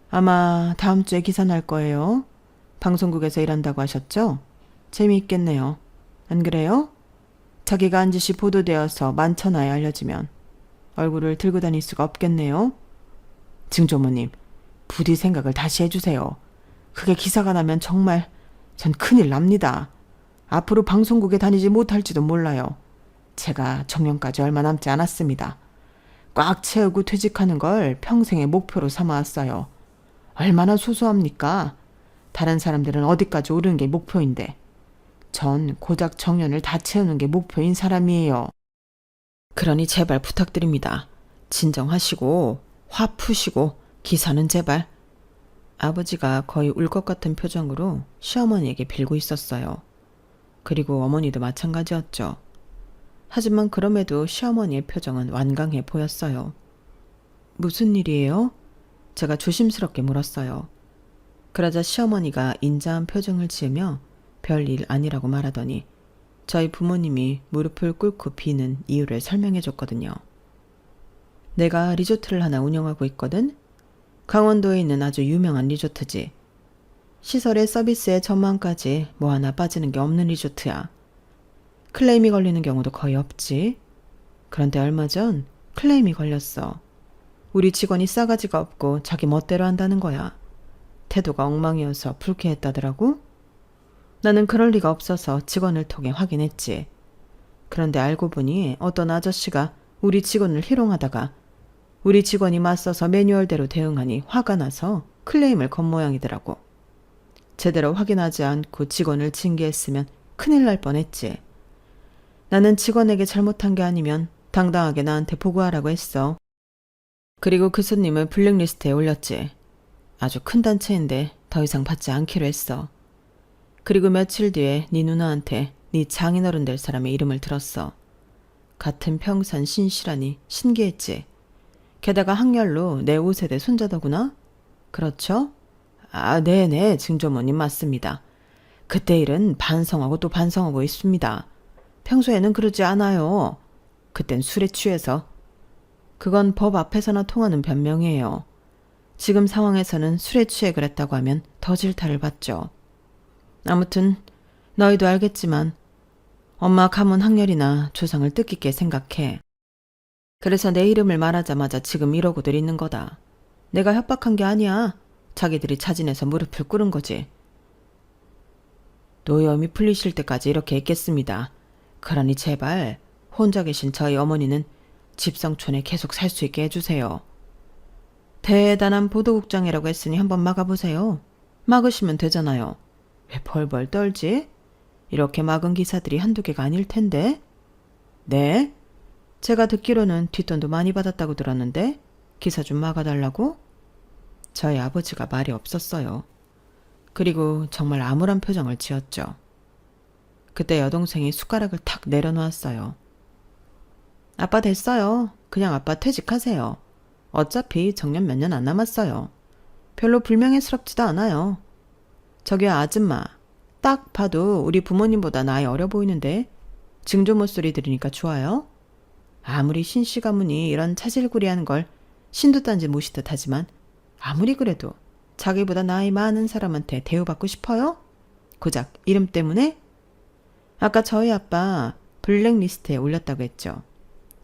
S1: 아마 다음 주에 기사 날 거예요. 방송국에서 일한다고 하셨죠? 재미있겠네요. 안 그래요? 자기가 한 짓이 보도되어서 만천하에 알려지면 얼굴을 들고 다닐 수가 없겠네요. 증조모님, 부디 생각을 다시 해주세요. 그게 기사가 나면 정말 전 큰일 납니다. 앞으로 방송국에 다니지 못할지도 몰라요. 제가 정년까지 얼마 남지 않았습니다. 꽉 채우고 퇴직하는 걸 평생의 목표로 삼아왔어요. 얼마나 소소합니까? 다른 사람들은 어디까지 오르는 게 목표인데 전 고작 정년을 다 채우는 게 목표인 사람이에요. 그러니 제발 부탁드립니다. 진정하시고 화 푸시고 기사는 제발. 아버지가 거의 울 것 같은 표정으로 시어머니에게 빌고 있었어요. 그리고 어머니도 마찬가지였죠. 하지만 그럼에도 시어머니의 표정은 완강해 보였어요. 무슨 일이에요? 제가 조심스럽게 물었어요. 그러자 시어머니가 인자한 표정을 지으며 별일 아니라고 말하더니 저희 부모님이 무릎을 꿇고 비는 이유를 설명해 줬거든요. 내가 리조트를 하나 운영하고 있거든? 강원도에 있는 아주 유명한 리조트지. 시설의 서비스에 전망까지 뭐 하나 빠지는 게 없는 리조트야. 클레임이 걸리는 경우도 거의 없지. 그런데 얼마 전 클레임이 걸렸어. 우리 직원이 싸가지가 없고 자기 멋대로 한다는 거야. 태도가 엉망이어서 불쾌했다더라고. 나는 그럴 리가 없어서 직원을 통해 확인했지. 그런데 알고 보니 어떤 아저씨가 우리 직원을 희롱하다가 우리 직원이 맞서서 매뉴얼대로 대응하니 화가 나서 클레임을 건 모양이더라고. 제대로 확인하지 않고 직원을 징계했으면 큰일 날 뻔했지. 나는 직원에게 잘못한 게 아니면 당당하게 나한테 보고하라고 했어. 그리고 그 손님을 블랙리스트에 올렸지. 아주 큰 단체인데 더 이상 받지 않기로 했어. 그리고 며칠 뒤에 네 누나한테 네 장인어른 될 사람의 이름을 들었어. 같은 평산 신씨라니 신기했지. 게다가 학렬로 내 5세대 손자더구나? 그렇죠? 아, 네네, 증조모님 맞습니다. 그때 일은 반성하고 또 반성하고 있습니다. 평소에는 그러지 않아요. 그땐 술에 취해서. 그건 법 앞에서나 통하는 변명이에요. 지금 상황에서는 술에 취해 그랬다고 하면 더 질타를 받죠. 아무튼 너희도 알겠지만 엄마 가문 학렬이나 조상을 뜻깊게 생각해. 그래서 내 이름을 말하자마자 지금 이러고들 있는 거다. 내가 협박한 게 아니야. 자기들이 자진해서 무릎을 꿇은 거지. 노염이 풀리실 때까지 이렇게 있겠습니다. 그러니 제발 혼자 계신 저희 어머니는 집성촌에 계속 살 수 있게 해주세요. 대단한 보도국장이라고 했으니 한번 막아보세요. 막으시면 되잖아요. 왜 벌벌 떨지? 이렇게 막은 기사들이 한두 개가 아닐 텐데. 네? 제가 듣기로는 뒷돈도 많이 받았다고 들었는데 기사 좀 막아달라고? 저희 아버지가 말이 없었어요. 그리고 정말 암울한 표정을 지었죠. 그때 여동생이 숟가락을 탁 내려놓았어요. 아빠 됐어요. 그냥 아빠 퇴직하세요. 어차피 정년 몇 년 안 남았어요. 별로 불명예스럽지도 않아요. 저기요 아줌마. 딱 봐도 우리 부모님보다 나이 어려 보이는데 증조모 소리 들으니까 좋아요? 아무리 신씨 가문이 이런 차질구리하는 걸 신두단지 모시듯 하지만 아무리 그래도 자기보다 나이 많은 사람한테 대우받고 싶어요? 고작 이름 때문에? 아까 저희 아빠 블랙리스트에 올렸다고 했죠.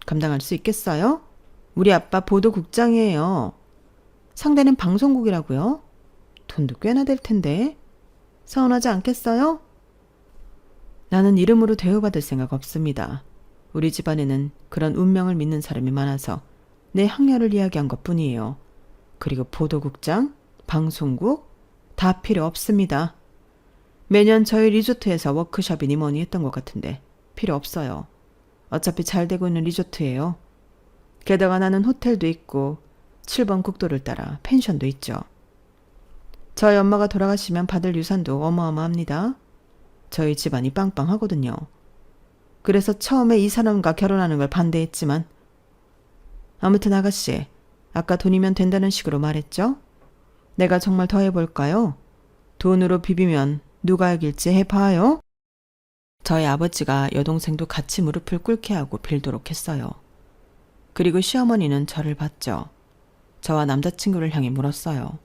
S1: 감당할 수 있겠어요? 우리 아빠 보도국장이에요. 상대는 방송국이라고요? 돈도 꽤나 될 텐데. 서운하지 않겠어요? 나는 이름으로 대우받을 생각 없습니다. 우리 집안에는 그런 운명을 믿는 사람이 많아서 내 학렬을 이야기한 것뿐이에요. 그리고 보도국장, 방송국 다 필요 없습니다. 매년 저희 리조트에서 워크숍이니 뭐니 했던 것 같은데 필요 없어요. 어차피 잘 되고 있는 리조트예요. 게다가 나는 호텔도 있고 7번 국도를 따라 펜션도 있죠. 저희 엄마가 돌아가시면 받을 유산도 어마어마합니다. 저희 집안이 빵빵하거든요. 그래서 처음에 이 사람과 결혼하는 걸 반대했지만 아무튼 아가씨, 아까 돈이면 된다는 식으로 말했죠? 내가 정말 더 해볼까요? 돈으로 비비면 누가 이길지 해봐요? 저희 아버지가 여동생도 같이 무릎을 꿇게 하고 빌도록 했어요. 그리고 시어머니는 저를 봤죠. 저와 남자친구를 향해 물었어요.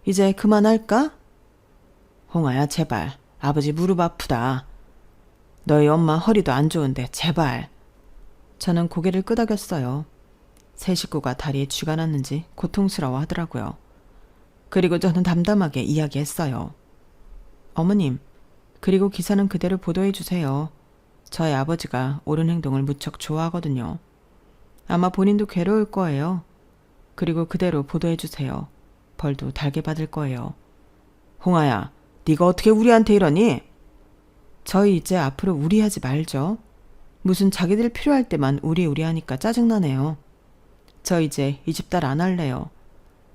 S1: 이제 그만할까? 홍아야 제발 아버지 무릎 아프다. 너희 엄마 허리도 안 좋은데 제발. 저는 고개를 끄덕였어요. 세 식구가 다리에 쥐가 났는지 고통스러워 하더라고요. 그리고 저는 담담하게 이야기했어요. 어머님, 그리고 기사는 그대로 보도해 주세요. 저희 아버지가 옳은 행동을 무척 좋아하거든요. 아마 본인도 괴로울 거예요. 그리고 그대로 보도해 주세요. 벌도 달게 받을 거예요. 홍아야, 네가 어떻게 우리한테 이러니? 저희 이제 앞으로 우리하지 말죠. 무슨 자기들 필요할 때만 우리 하니까 짜증나네요. 저 이제 이 집 딸 안 할래요.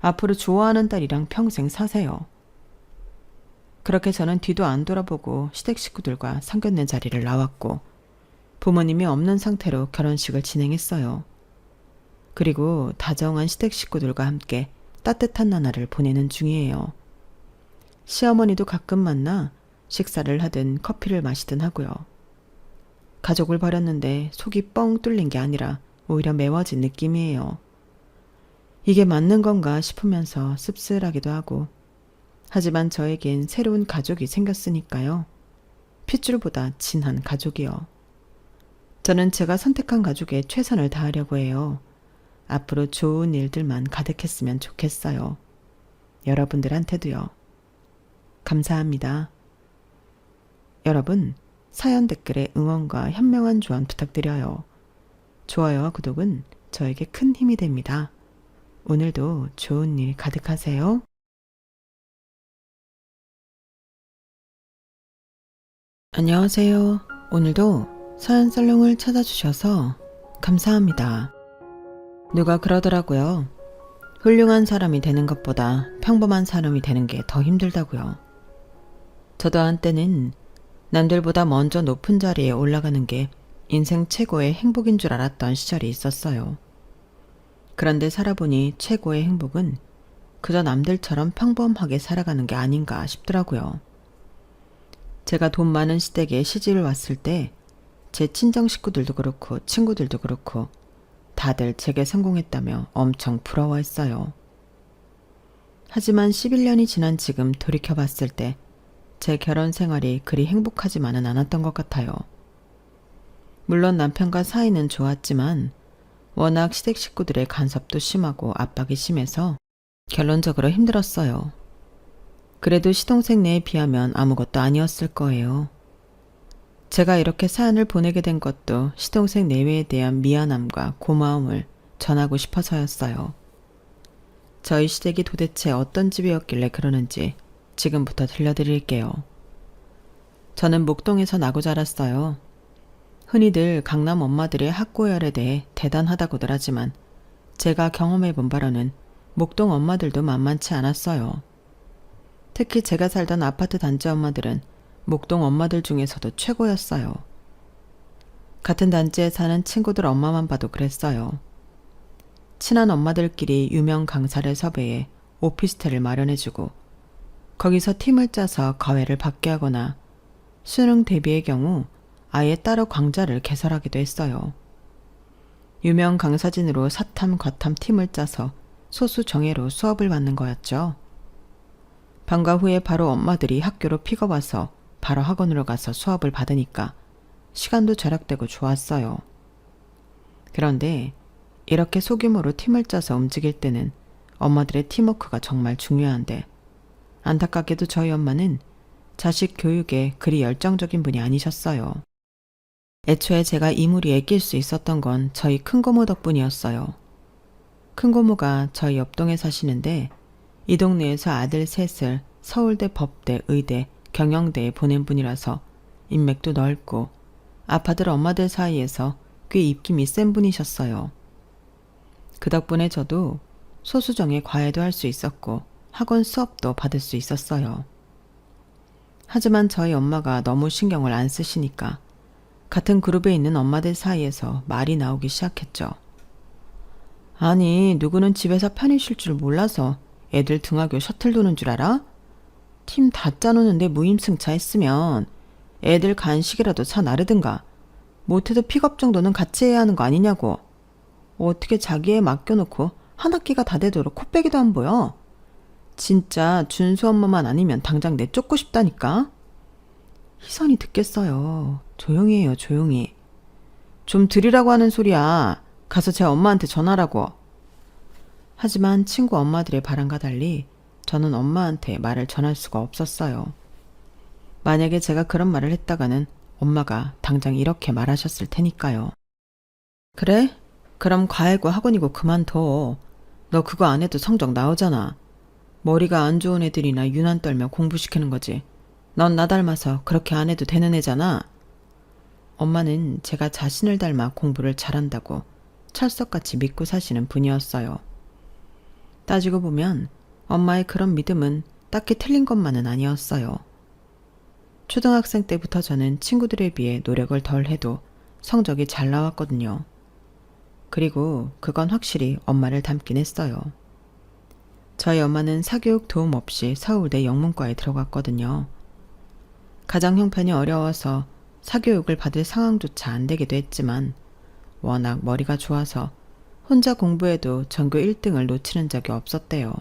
S1: 앞으로 좋아하는 딸이랑 평생 사세요. 그렇게 저는 뒤도 안 돌아보고 시댁 식구들과 상견례 자리를 나왔고 부모님이 없는 상태로 결혼식을 진행했어요. 그리고 다정한 시댁 식구들과 함께 따뜻한 나날을 보내는 중이에요. 시어머니도 가끔 만나 식사를 하든 커피를 마시든 하고요. 가족을 버렸는데 속이 뻥 뚫린 게 아니라 오히려 메워진 느낌이에요. 이게 맞는 건가 싶으면서 씁쓸하기도 하고, 하지만 저에겐 새로운 가족이 생겼으니까요. 핏줄보다 진한 가족이요. 저는 제가 선택한 가족에 최선을 다하려고 해요. 앞으로 좋은 일들만 가득했으면 좋겠어요. 여러분들한테도요. 감사합니다. 여러분, 사연 댓글에 응원과 현명한 조언 부탁드려요. 좋아요와 구독은 저에게 큰 힘이 됩니다. 오늘도 좋은 일 가득하세요. 안녕하세요. 오늘도 사연 살롱을 찾아주셔서 감사합니다. 누가 그러더라고요. 훌륭한 사람이 되는 것보다 평범한 사람이 되는 게 더 힘들다고요. 저도 한때는 남들보다 먼저 높은 자리에 올라가는 게 인생 최고의 행복인 줄 알았던 시절이 있었어요. 그런데 살아보니 최고의 행복은 그저 남들처럼 평범하게 살아가는 게 아닌가 싶더라고요. 제가 돈 많은 시댁에 시집을 왔을 때 제 친정 식구들도 그렇고 친구들도 그렇고 다들 제게 성공했다며 엄청 부러워했어요. 하지만 11년이 지난 지금 돌이켜봤을 때 제 결혼 생활이 그리 행복하지만은 않았던 것 같아요. 물론 남편과 사이는 좋았지만 워낙 시댁 식구들의 간섭도 심하고 압박이 심해서 결론적으로 힘들었어요. 그래도 시동생네에 비하면 아무것도 아니었을 거예요. 제가 이렇게 사연을 보내게 된 것도 시동생 내외에 대한 미안함과 고마움을 전하고 싶어서였어요. 저희 시댁이 도대체 어떤 집이었길래 그러는지 지금부터 들려드릴게요. 저는 목동에서 나고 자랐어요. 흔히들 강남 엄마들의 학고열에 대해 대단하다고들 하지만 제가 경험해본 바로는 목동 엄마들도 만만치 않았어요. 특히 제가 살던 아파트 단지 엄마들은 목동 엄마들 중에서도 최고였어요. 같은 단지에 사는 친구들 엄마만 봐도 그랬어요. 친한 엄마들끼리 유명 강사를 섭외해 오피스텔을 마련해주고 거기서 팀을 짜서 과외를 받게 하거나 수능 대비의 경우 아예 따로 강좌를 개설하기도 했어요. 유명 강사진으로 사탐, 과탐 팀을 짜서 소수 정예로 수업을 받는 거였죠. 방과 후에 바로 엄마들이 학교로 픽업와서 바로 학원으로 가서 수업을 받으니까 시간도 절약되고 좋았어요. 그런데 이렇게 소규모로 팀을 짜서 움직일 때는 엄마들의 팀워크가 정말 중요한데 안타깝게도 저희 엄마는 자식 교육에 그리 열정적인 분이 아니셨어요. 애초에 제가 이 무리에 낄 수 있었던 건 저희 큰고모 덕분이었어요. 큰고모가 저희 옆동에 사시는데 이 동네에서 아들 셋을 서울대, 법대, 의대, 경영대에 보낸 분이라서 인맥도 넓고 아파들 엄마들 사이에서 꽤 입김이 센 분이셨어요. 그 덕분에 저도 소수정예 과외도 할 수 있었고 학원 수업도 받을 수 있었어요. 하지만 저희 엄마가 너무 신경을 안 쓰시니까 같은 그룹에 있는 엄마들 사이에서 말이 나오기 시작했죠. 아니, 누구는 집에서 편히 쉴 줄 몰라서 애들 등하교 셔틀 도는 줄 알아? 팀 다 짜놓는데 무임승차 했으면 애들 간식이라도 사 나르든가 못해도 픽업 정도는 같이 해야 하는 거 아니냐고. 어떻게 자기 애 맡겨놓고 한 학기가 다 되도록 코빼기도 안 보여. 진짜 준수 엄마만 아니면 당장 내쫓고 싶다니까. 희선이 듣겠어요. 조용히 해요, 조용히. 좀 들으라고 하는 소리야. 가서 제 엄마한테 전하라고. 하지만 친구 엄마들의 바람과 달리 저는 엄마한테 말을 전할 수가 없었어요. 만약에 제가 그런 말을 했다가는 엄마가 당장 이렇게 말하셨을 테니까요. 그래? 그럼 과외고 학원이고 그만둬. 너 그거 안 해도 성적 나오잖아. 머리가 안 좋은 애들이나 유난 떨며 공부시키는 거지. 넌 나 닮아서 그렇게 안 해도 되는 애잖아. 엄마는 제가 자신을 닮아 공부를 잘한다고 철석같이 믿고 사시는 분이었어요. 따지고 보면 엄마의 그런 믿음은 딱히 틀린 것만은 아니었어요. 초등학생 때부터 저는 친구들에 비해 노력을 덜 해도 성적이 잘 나왔거든요. 그리고 그건 확실히 엄마를 닮긴 했어요. 저희 엄마는 사교육 도움 없이 서울대 영문과에 들어갔거든요. 가정 형편이 어려워서 사교육을 받을 상황조차 안 되기도 했지만 워낙 머리가 좋아서 혼자 공부해도 전교 1등을 놓치는 적이 없었대요.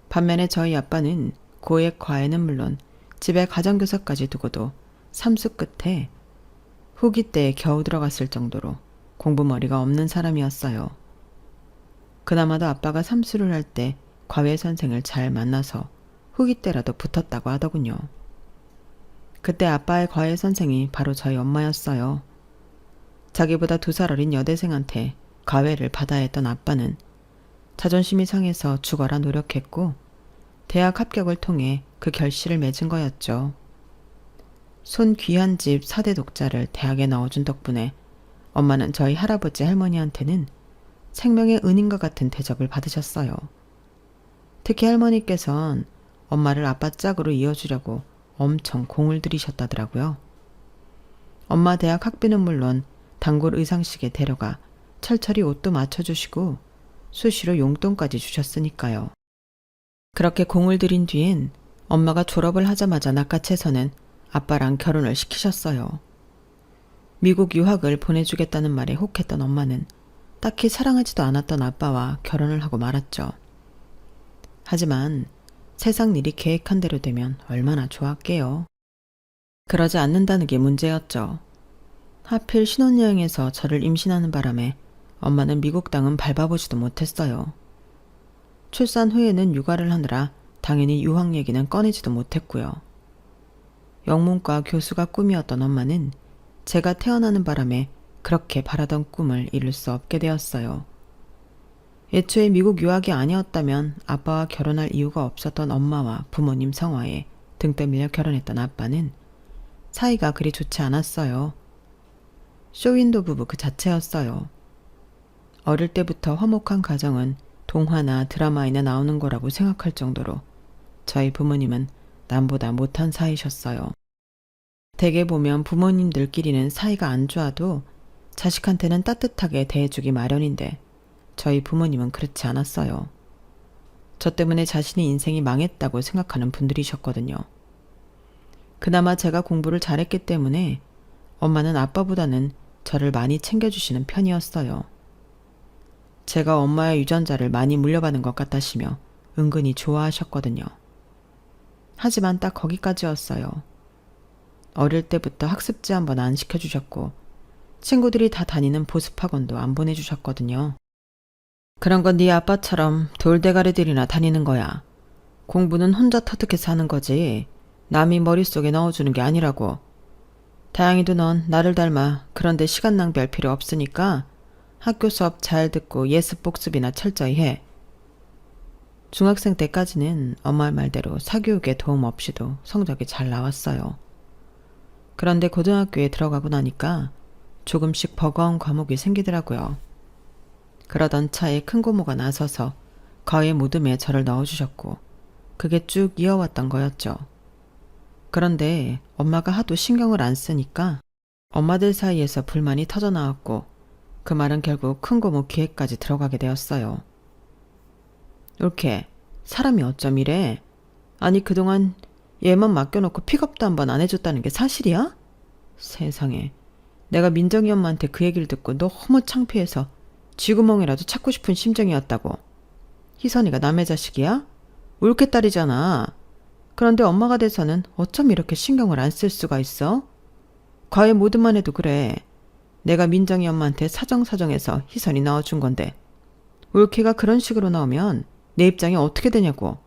S1: 반면에 저희 아빠는 고액 과외는 물론 집에 가정교사까지 두고도 삼수 끝에 후기 때에 겨우 들어갔을 정도로 공부머리가 없는 사람이었어요. 그나마도 아빠가 삼수를 할 때 과외 선생을 잘 만나서 후기 때라도 붙었다고 하더군요. 그때 아빠의 과외 선생이 바로 저희 엄마였어요. 자기보다 2살 어린 여대생한테 과외를 받아야 했던 아빠는 자존심이 상해서 죽어라 노력했고 대학 합격을 통해 그 결실을 맺은 거였죠. 손 귀한 집 4대 독자를 대학에 넣어준 덕분에 엄마는 저희 할아버지 할머니한테는 생명의 은인과 같은 대접을 받으셨어요. 특히 할머니께선 엄마를 아빠 짝으로 이어주려고 엄청 공을 들이셨다더라고요. 엄마 대학 학비는 물론 단골 의상식에 데려가 철철이 옷도 맞춰주시고 수시로 용돈까지 주셨으니까요. 그렇게 공을 들인 뒤엔 엄마가 졸업을 하자마자 낚아채서는 아빠랑 결혼을 시키셨어요. 미국 유학을 보내주겠다는 말에 혹했던 엄마는 딱히 사랑하지도 않았던 아빠와 결혼을 하고 말았죠. 하지만 세상 일이 계획한 대로 되면 얼마나 좋았게요. 그러지 않는다는 게 문제였죠. 하필 신혼여행에서 저를 임신하는 바람에 엄마는 미국 땅은 밟아보지도 못했어요. 출산 후에는 육아를 하느라 당연히 유학 얘기는 꺼내지도 못했고요. 영문과 교수가 꿈이었던 엄마는 제가 태어나는 바람에 그렇게 바라던 꿈을 이룰 수 없게 되었어요. 애초에 미국 유학이 아니었다면 아빠와 결혼할 이유가 없었던 엄마와 부모님 성화에 등 떠밀려 결혼했던 아빠는 사이가 그리 좋지 않았어요. 쇼윈도 부부 그 자체였어요. 어릴 때부터 화목한 가정은 동화나 드라마에나 나오는 거라고 생각할 정도로 저희 부모님은 남보다 못한 사이셨어요. 대개 보면 부모님들끼리는 사이가 안 좋아도 자식한테는 따뜻하게 대해주기 마련인데 저희 부모님은 그렇지 않았어요. 저 때문에 자신의 인생이 망했다고 생각하는 분들이셨거든요. 그나마 제가 공부를 잘했기 때문에 엄마는 아빠보다는 저를 많이 챙겨주시는 편이었어요. 제가 엄마의 유전자를 많이 물려받은 것 같다시며 은근히 좋아하셨거든요. 하지만 딱 거기까지였어요. 어릴 때부터 학습지 한번 안 시켜주셨고 친구들이 다 다니는 보습학원도 안 보내주셨거든요. 그런 건 네 아빠처럼 돌대가리들이나 다니는 거야. 공부는 혼자 터득해서 하는 거지 남이 머릿속에 넣어주는 게 아니라고. 다행히도 넌 나를 닮아 그런데 시간 낭비할 필요 없으니까 학교 수업 잘 듣고 예습 복습이나 철저히 해. 중학생 때까지는 엄마 말대로 사교육에 도움 없이도 성적이 잘 나왔어요. 그런데 고등학교에 들어가고 나니까 조금씩 버거운 과목이 생기더라고요. 그러던 차에 큰 고모가 나서서 과외 모듬에 저를 넣어주셨고 그게 쭉 이어왔던 거였죠. 그런데 엄마가 하도 신경을 안 쓰니까 엄마들 사이에서 불만이 터져나왔고 그 말은 결국 큰 고모 기회까지 들어가게 되었어요. 옳게 사람이 어쩜 이래? 아니 그동안 얘만 맡겨놓고 픽업도 한번 안 해줬다는 게 사실이야? 세상에 내가 민정이 엄마한테 그 얘기를 듣고 너무 창피해서 쥐구멍이라도 찾고 싶은 심정이었다고. 희선이가 남의 자식이야? 옳게 딸이잖아. 그런데 엄마가 돼서는 어쩜 이렇게 신경을 안 쓸 수가 있어? 과외 모드만 해도 그래. 내가 민정이 엄마한테 사정사정해서 희선이 넣어준 건데 올케가 그런 식으로 나오면 내 입장이 어떻게 되냐고.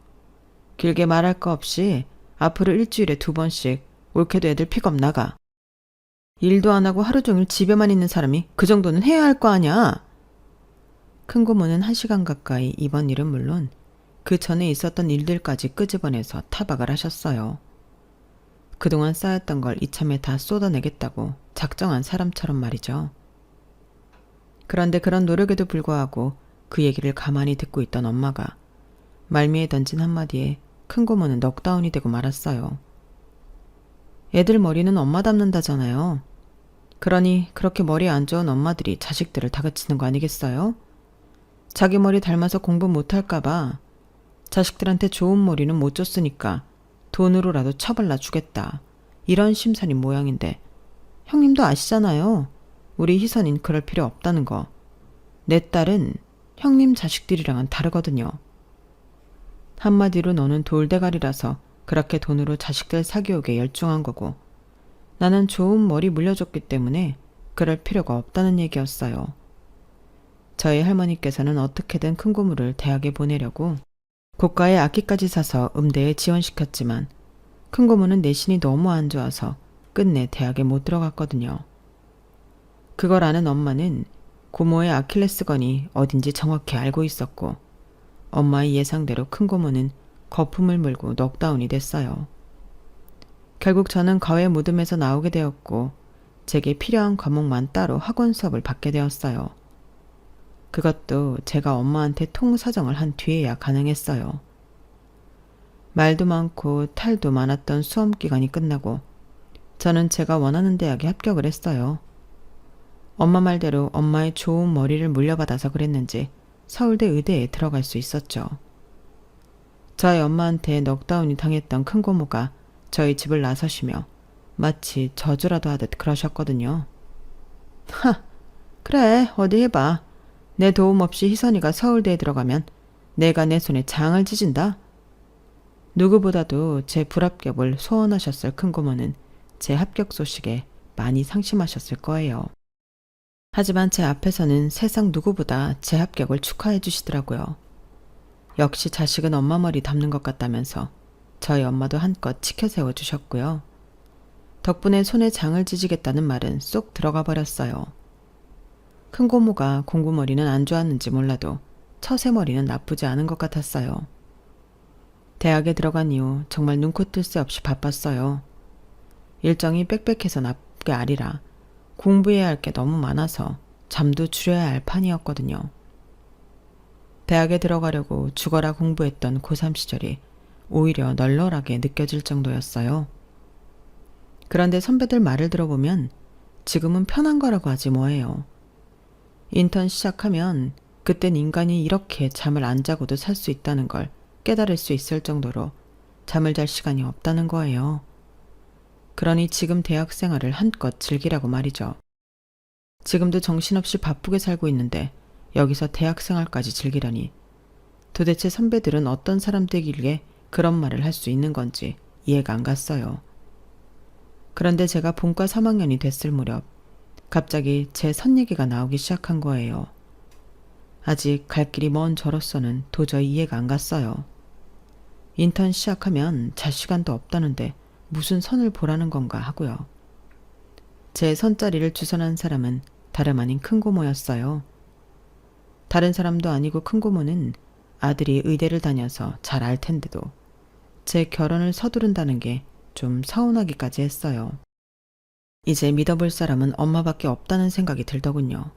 S1: 길게 말할 거 없이 앞으로 일주일에 2번씩 올케도 애들 픽업 나가. 일도 안 하고 하루 종일 집에만 있는 사람이 그 정도는 해야 할 거 아냐. 큰 고모는 1시간 가까이 이번 일은 물론 그 전에 있었던 일들까지 끄집어내서 타박을 하셨어요. 그동안 쌓였던 걸 이참에 다 쏟아내겠다고 작정한 사람처럼 말이죠. 그런데 그런 노력에도 불구하고 그 얘기를 가만히 듣고 있던 엄마가 말미에 던진 한마디에 큰 고모는 넉다운이 되고 말았어요. 애들 머리는 엄마 닮는다잖아요. 그러니 그렇게 머리 안 좋은 엄마들이 자식들을 다그치는 거 아니겠어요? 자기 머리 닮아서 공부 못할까봐 자식들한테 좋은 머리는 못 줬으니까 돈으로라도 처발라 주겠다. 이런 심산인 모양인데 형님도 아시잖아요. 우리 희선인 그럴 필요 없다는 거. 내 딸은 형님 자식들이랑은 다르거든요. 한마디로 너는 돌대가리라서 그렇게 돈으로 자식들 사기오게 열중한 거고 나는 좋은 머리 물려줬기 때문에 그럴 필요가 없다는 얘기였어요. 저희 할머니께서는 어떻게든 큰 고모를 대학에 보내려고 고가의 악기까지 사서 음대에 지원시켰지만 큰 고모는 내신이 너무 안 좋아서 끝내 대학에 못 들어갔거든요. 그걸 아는 엄마는 고모의 아킬레스건이 어딘지 정확히 알고 있었고 엄마의 예상대로 큰 고모는 거품을 물고 넉다운이 됐어요. 결국 저는 과외 무덤에서 나오게 되었고 제게 필요한 과목만 따로 학원 수업을 받게 되었어요. 그것도 제가 엄마한테 통사정을 한 뒤에야 가능했어요. 말도 많고 탈도 많았던 수험 기간이 끝나고 저는 제가 원하는 대학에 합격을 했어요. 엄마 말대로 엄마의 좋은 머리를 물려받아서 그랬는지 서울대 의대에 들어갈 수 있었죠. 저희 엄마한테 넉다운이 당했던 큰 고모가 저희 집을 나서시며 마치 저주라도 하듯 그러셨거든요. 하, 그래 어디 해봐. 내 도움 없이 희선이가 서울대에 들어가면 내가 내 손에 장을 찢은다. 누구보다도 제 불합격을 소원하셨을 큰 고모는 제 합격 소식에 많이 상심하셨을 거예요. 하지만 제 앞에서는 세상 누구보다 제 합격을 축하해 주시더라고요. 역시 자식은 엄마 머리 닮는 것 같다면서 저희 엄마도 한껏 치켜 세워주셨고요. 덕분에 손에 장을 찢으겠다는 말은 쏙 들어가 버렸어요. 큰 고모가 공부머리는 안 좋았는지 몰라도 처세머리는 나쁘지 않은 것 같았어요. 대학에 들어간 이후 정말 눈코 뜰 새 없이 바빴어요. 일정이 빽빽해서 나쁘게 아니라 공부해야 할 게 너무 많아서 잠도 줄여야 할 판이었거든요. 대학에 들어가려고 죽어라 공부했던 고3 시절이 오히려 널널하게 느껴질 정도였어요. 그런데 선배들 말을 들어보면 지금은 편한 거라고 하지 뭐예요. 인턴 시작하면 그땐 인간이 이렇게 잠을 안 자고도 살 수 있다는 걸 깨달을 수 있을 정도로 잠을 잘 시간이 없다는 거예요. 그러니 지금 대학 생활을 한껏 즐기라고 말이죠. 지금도 정신없이 바쁘게 살고 있는데 여기서 대학 생활까지 즐기라니 도대체 선배들은 어떤 사람들이길래 그런 말을 할 수 있는 건지 이해가 안 갔어요. 그런데 제가 본과 3학년이 됐을 무렵 갑자기 제 선 얘기가 나오기 시작한 거예요. 아직 갈 길이 먼 저로서는 도저히 이해가 안 갔어요. 인턴 시작하면 잘 시간도 없다는데 무슨 선을 보라는 건가 하고요. 제 선자리를 주선한 사람은 다름 아닌 큰 고모였어요. 다른 사람도 아니고 큰 고모는 아들이 의대를 다녀서 잘 알 텐데도 제 결혼을 서두른다는 게 좀 서운하기까지 했어요. 이제 믿어볼 사람은 엄마밖에 없다는 생각이 들더군요.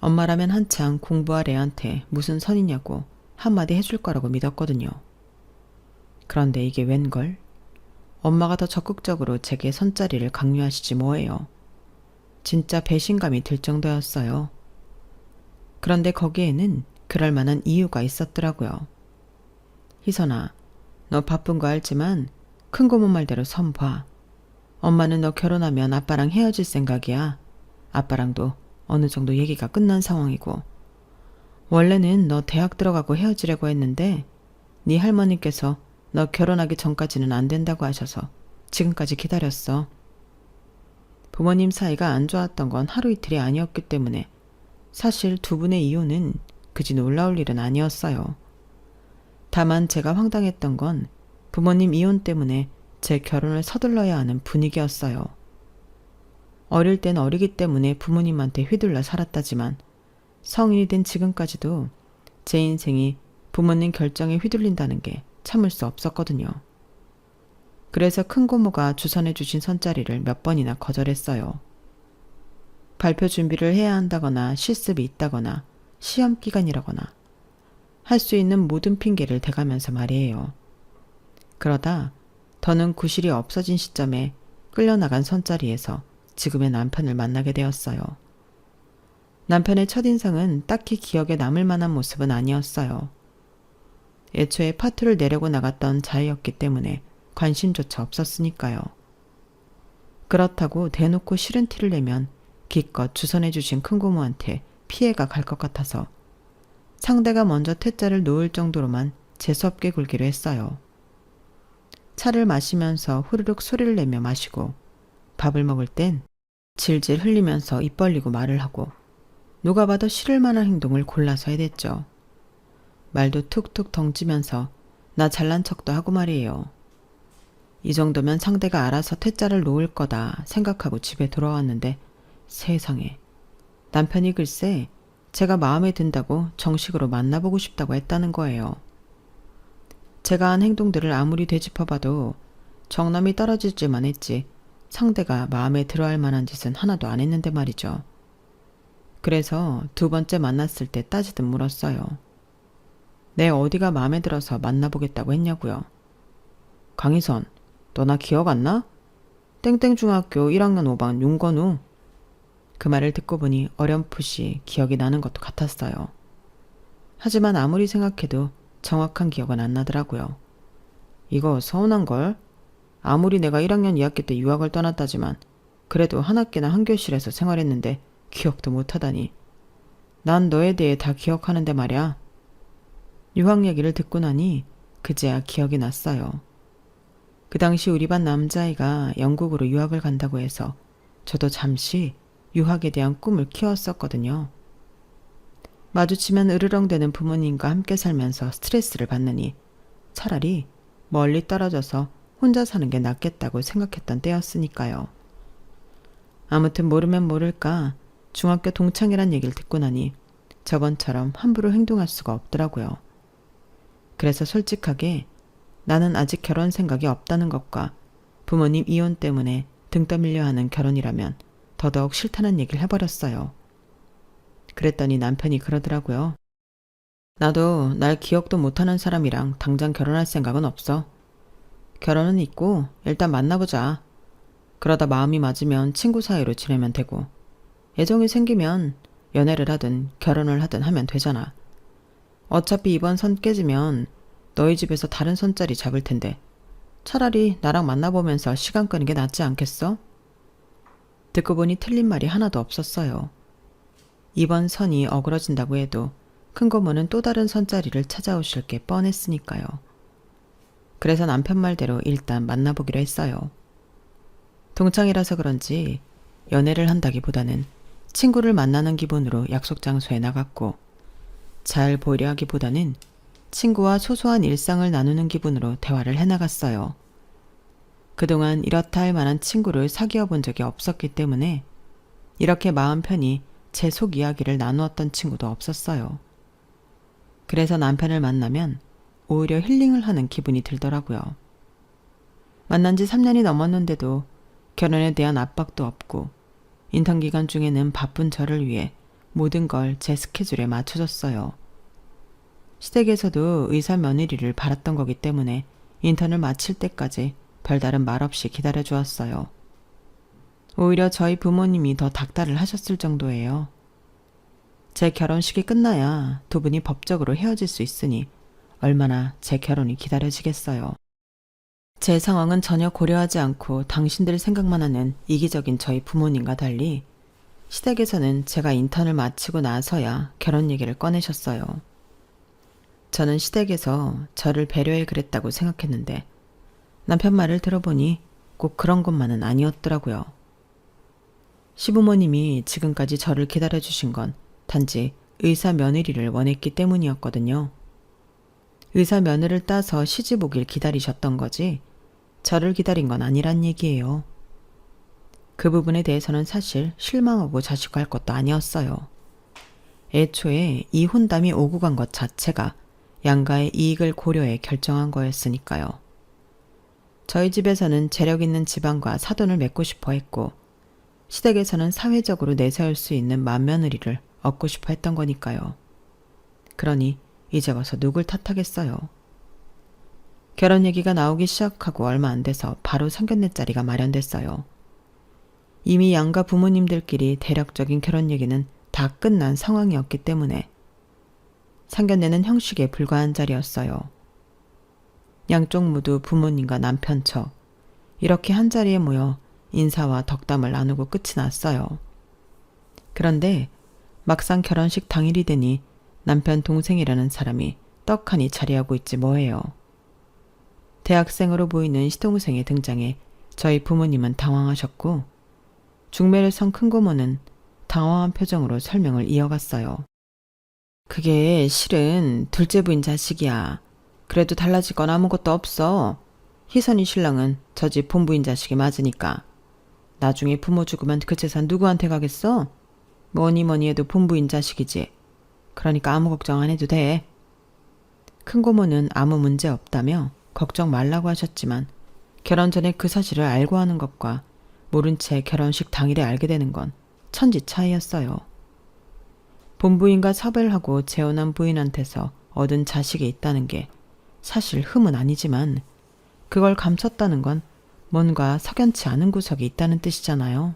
S1: 엄마라면 한창 공부할 애한테 무슨 선이냐고 한마디 해줄 거라고 믿었거든요. 그런데 이게 웬걸? 엄마가 더 적극적으로 제게 선자리를 강요하시지 뭐예요. 진짜 배신감이 들 정도였어요. 그런데 거기에는 그럴 만한 이유가 있었더라고요. 희선아, 너 바쁜 거 알지만 큰 고모 말대로 선 봐. 엄마는 너 결혼하면 아빠랑 헤어질 생각이야. 아빠랑도 어느 정도 얘기가 끝난 상황이고 원래는 너 대학 들어가고 헤어지려고 했는데 네 할머니께서 너 결혼하기 전까지는 안 된다고 하셔서 지금까지 기다렸어. 부모님 사이가 안 좋았던 건 하루 이틀이 아니었기 때문에 사실 두 분의 이혼은 그지 놀라울 일은 아니었어요. 다만 제가 황당했던 건 부모님 이혼 때문에 제 결혼을 서둘러야 하는 분위기였어요. 어릴 땐 어리기 때문에 부모님한테 휘둘러 살았다지만 성인이 된 지금까지도 제 인생이 부모님 결정에 휘둘린다는 게 참을 수 없었거든요. 그래서 큰 고모가 주선해 주신 선자리를 몇 번이나 거절했어요. 발표 준비를 해야 한다거나 실습이 있다거나 시험 기간이라거나 할 수 있는 모든 핑계를 대가면서 말이에요. 그러다 더는 구실이 없어진 시점에 끌려나간 선자리에서 지금의 남편을 만나게 되었어요. 남편의 첫인상은 딱히 기억에 남을 만한 모습은 아니었어요. 애초에 파투를 내려고 나갔던 자이였기 때문에 관심조차 없었으니까요. 그렇다고 대놓고 싫은 티를 내면 기껏 주선해주신 큰고모한테 피해가 갈 것 같아서 상대가 먼저 퇴짜를 놓을 정도로만 재수없게 굴기로 했어요. 차를 마시면서 후루룩 소리를 내며 마시고 밥을 먹을 땐 질질 흘리면서 입 벌리고 말을 하고 누가 봐도 싫을 만한 행동을 골라서 해댔죠. 말도 툭툭 덩치면서 나 잘난 척도 하고 말이에요. 이 정도면 상대가 알아서 퇴짜를 놓을 거다 생각하고 집에 돌아왔는데 세상에 남편이 글쎄 제가 마음에 든다고 정식으로 만나보고 싶다고 했다는 거예요. 제가 한 행동들을 아무리 되짚어봐도 정남이 떨어질지만 했지 상대가 마음에 들어할 만한 짓은 하나도 안 했는데 말이죠. 그래서 두 번째 만났을 때 따지듯 물었어요. 내 어디가 마음에 들어서 만나보겠다고 했냐고요. 강희선, 너 나 기억 안 나? 땡땡중학교 1학년 5반 윤건우. 그 말을 듣고 보니 어렴풋이 기억이 나는 것도 같았어요. 하지만 아무리 생각해도 정확한 기억은 안 나더라고요. 이거 서운한걸? 아무리 내가 1학년 2학기 때 유학을 떠났다지만 그래도 한 학기나 한 교실에서 생활했는데 기억도 못하다니. 난 너에 대해 다 기억하는데 말이야. 유학 얘기를 듣고 나니 그제야 기억이 났어요. 그 당시 우리 반 남자아이가 영국으로 유학을 간다고 해서 저도 잠시 유학에 대한 꿈을 키웠었거든요. 마주치면 으르렁대는 부모님과 함께 살면서 스트레스를 받느니 차라리 멀리 떨어져서 혼자 사는 게 낫겠다고 생각했던 때였으니까요. 아무튼 모르면 모를까 중학교 동창이란 얘기를 듣고 나니 저번처럼 함부로 행동할 수가 없더라고요. 그래서 솔직하게 나는 아직 결혼 생각이 없다는 것과 부모님 이혼 때문에 등 떠밀려 하는 결혼이라면 더더욱 싫다는 얘기를 해버렸어요. 그랬더니 남편이 그러더라고요. 나도 날 기억도 못하는 사람이랑 당장 결혼할 생각은 없어. 결혼은 있고 일단 만나보자. 그러다 마음이 맞으면 친구 사이로 지내면 되고 애정이 생기면 연애를 하든 결혼을 하든 하면 되잖아. 어차피 이번 선 깨지면 너희 집에서 다른 선자리 잡을 텐데 차라리 나랑 만나보면서 시간 끄는 게 낫지 않겠어? 듣고 보니 틀린 말이 하나도 없었어요. 이번 선이 어그러진다고 해도 큰고모는 또 다른 선자리를 찾아오실 게 뻔했으니까요. 그래서 남편 말대로 일단 만나보기로 했어요. 동창이라서 그런지 연애를 한다기보다는 친구를 만나는 기분으로 약속 장소에 나갔고 잘 보이려 하기보다는 친구와 소소한 일상을 나누는 기분으로 대화를 해나갔어요. 그동안 이렇다 할 만한 친구를 사귀어 본 적이 없었기 때문에 이렇게 마음 편히 제 속 이야기를 나누었던 친구도 없었어요. 그래서 남편을 만나면 오히려 힐링을 하는 기분이 들더라고요. 만난 지 3년이 넘었는데도 결혼에 대한 압박도 없고 인턴 기간 중에는 바쁜 저를 위해 모든 걸 제 스케줄에 맞춰줬어요. 시댁에서도 의사 며느리를 바랐던 거기 때문에 인턴을 마칠 때까지 별다른 말 없이 기다려주었어요. 오히려 저희 부모님이 더 닥달을 하셨을 정도예요. 제 결혼식이 끝나야 두 분이 법적으로 헤어질 수 있으니 얼마나 제 결혼이 기다려지겠어요. 제 상황은 전혀 고려하지 않고 당신들 생각만 하는 이기적인 저희 부모님과 달리 시댁에서는 제가 인턴을 마치고 나서야 결혼 얘기를 꺼내셨어요. 저는 시댁에서 저를 배려해 그랬다고 생각했는데 남편 말을 들어보니 꼭 그런 것만은 아니었더라고요. 시부모님이 지금까지 저를 기다려주신 건 단지 의사 며느리를 원했기 때문이었거든요. 의사 며느리를 따서 시집 오길 기다리셨던 거지 저를 기다린 건 아니란 얘기예요. 그 부분에 대해서는 사실 실망하고 자식할 것도 아니었어요. 애초에 이 혼담이 오고 간 것 자체가 양가의 이익을 고려해 결정한 거였으니까요. 저희 집에서는 재력 있는 집안과 사돈을 맺고 싶어 했고 시댁에서는 사회적으로 내세울 수 있는 맏며느리를 얻고 싶어 했던 거니까요. 그러니 이제 와서 누굴 탓하겠어요. 결혼 얘기가 나오기 시작하고 얼마 안 돼서 바로 상견례 자리가 마련됐어요. 이미 양가 부모님들끼리 대략적인 결혼 얘기는 다 끝난 상황이었기 때문에 상견례는 형식에 불과한 자리였어요. 양쪽 모두 부모님과 남편 척 이렇게 한자리에 모여 인사와 덕담을 나누고 끝이 났어요. 그런데 막상 결혼식 당일이 되니 남편 동생이라는 사람이 떡하니 자리하고 있지 뭐예요. 대학생으로 보이는 시동생의 등장에 저희 부모님은 당황하셨고 중매를 선 큰고모는 당황한 표정으로 설명을 이어갔어요. 그게 실은 둘째 부인 자식이야. 그래도 달라질 건 아무것도 없어. 희선이 신랑은 저 집 본부인 자식이 맞으니까. 나중에 부모 죽으면 그 재산 누구한테 가겠어? 뭐니 뭐니 해도 본부인 자식이지. 그러니까 아무 걱정 안 해도 돼. 큰고모는 아무 문제 없다며 걱정 말라고 하셨지만 결혼 전에 그 사실을 알고 하는 것과 모른 채 결혼식 당일에 알게 되는 건 천지 차이였어요. 본부인과 사별하고 재혼한 부인한테서 얻은 자식이 있다는 게 사실 흠은 아니지만 그걸 감췄다는 건 뭔가 석연치 않은 구석이 있다는 뜻이잖아요.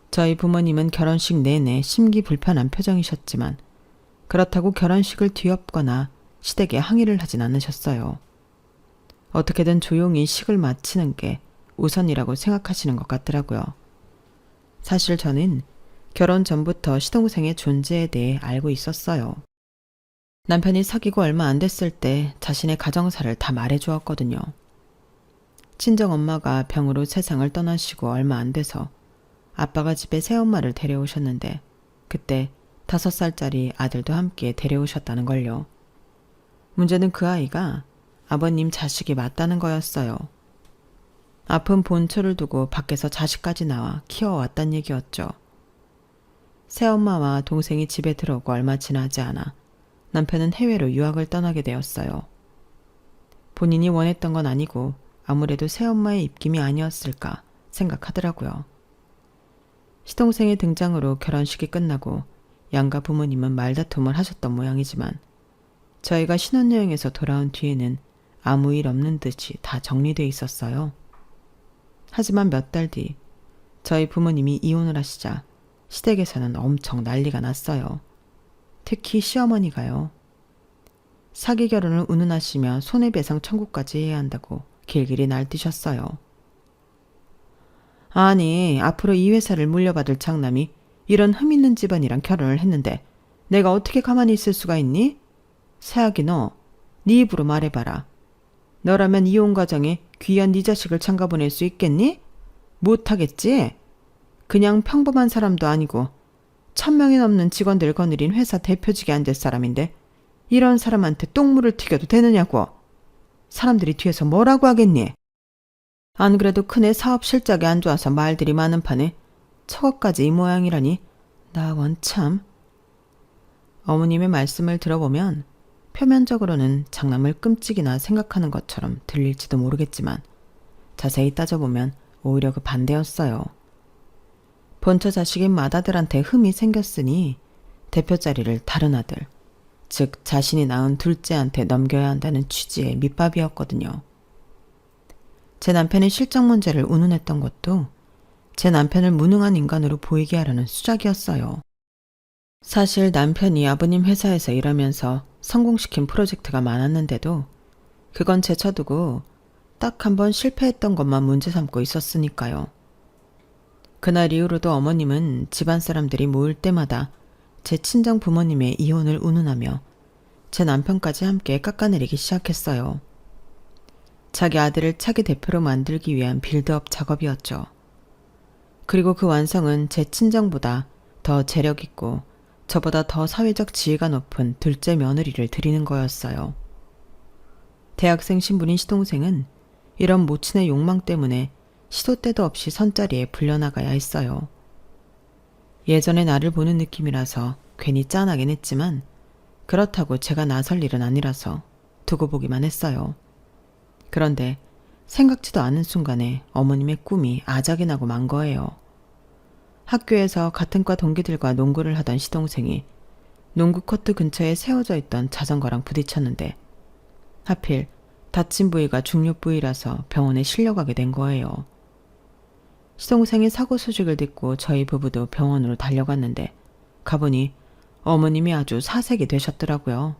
S1: 저희 부모님은 결혼식 내내 심기불편한 표정이셨지만 그렇다고 결혼식을 뒤엎거나 시댁에 항의를 하진 않으셨어요. 어떻게든 조용히 식을 마치는 게 우선이라고 생각하시는 것 같더라고요. 사실 저는 결혼 전부터 시동생의 존재에 대해 알고 있었어요. 남편이 사귀고 얼마 안 됐을 때 자신의 가정사를 다 말해주었거든요. 친정엄마가 병으로 세상을 떠나시고 얼마 안 돼서 아빠가 집에 새엄마를 데려오셨는데 그때 5살짜리 아들도 함께 데려오셨다는 걸요. 문제는 그 아이가 아버님 자식이 맞다는 거였어요. 아픈 본초를 두고 밖에서 자식까지 나와 키워왔단 얘기였죠. 새엄마와 동생이 집에 들어오고 얼마 지나지 않아 남편은 해외로 유학을 떠나게 되었어요. 본인이 원했던 건 아니고 아무래도 새엄마의 입김이 아니었을까 생각하더라고요. 시동생의 등장으로 결혼식이 끝나고 양가 부모님은 말다툼을 하셨던 모양이지만 저희가 신혼여행에서 돌아온 뒤에는 아무 일 없는 듯이 다 정리돼 있었어요. 하지만 몇 달 뒤 저희 부모님이 이혼을 하시자 시댁에서는 엄청 난리가 났어요. 특히 시어머니가요. 사기 결혼을 운운하시며 손해배상 청구까지 해야 한다고 길길이 날뛰셨어요. 아니, 앞으로 이 회사를 물려받을 장남이 이런 흠 있는 집안이랑 결혼을 했는데 내가 어떻게 가만히 있을 수가 있니? 새아기 너, 네 입으로 말해봐라. 너라면 이혼 과정에 귀한 네 자식을 장가보낼 수 있겠니? 못하겠지? 그냥 평범한 사람도 아니고 1000명이 넘는 직원들 거느린 회사 대표직에 앉을 사람인데 이런 사람한테 똥물을 튀겨도 되느냐고. 사람들이 뒤에서 뭐라고 하겠니? 안 그래도 큰애 사업 실적이 안 좋아서 말들이 많은 판에 저것까지 이 모양이라니 나 원참. 어머님의 말씀을 들어보면 표면적으로는 장남을 끔찍이나 생각하는 것처럼 들릴지도 모르겠지만 자세히 따져보면 오히려 그 반대였어요. 본처 자식인 맏아들한테 흠이 생겼으니 대표 자리를 다른 아들, 즉 자신이 낳은 둘째한테 넘겨야 한다는 취지의 밑밥이었거든요. 제 남편의 실적 문제를 운운했던 것도 제 남편을 무능한 인간으로 보이게 하려는 수작이었어요. 사실 남편이 아버님 회사에서 일하면서 성공시킨 프로젝트가 많았는데도 그건 제쳐두고 딱 한 번 실패했던 것만 문제 삼고 있었으니까요. 그날 이후로도 어머님은 집안 사람들이 모일 때마다 제 친정 부모님의 이혼을 운운하며 제 남편까지 함께 깎아내리기 시작했어요. 자기 아들을 차기 대표로 만들기 위한 빌드업 작업이었죠. 그리고 그 완성은 제 친정보다 더 재력 있고 저보다 더 사회적 지위가 높은 둘째 며느리를 들이는 거였어요. 대학생 신분인 시동생은 이런 모친의 욕망 때문에 시도 때도 없이 선자리에 불려나가야 했어요. 예전에 나를 보는 느낌이라서 괜히 짠하긴 했지만 그렇다고 제가 나설 일은 아니라서 두고 보기만 했어요. 그런데 생각지도 않은 순간에 어머님의 꿈이 아작이 나고 만 거예요. 학교에서 같은 과 동기들과 농구를 하던 시동생이 농구 코트 근처에 세워져 있던 자전거랑 부딪혔는데 하필 다친 부위가 중요 부위라서 병원에 실려가게 된 거예요. 시동생의 사고 소식을 듣고 저희 부부도 병원으로 달려갔는데 가보니 어머님이 아주 사색이 되셨더라고요.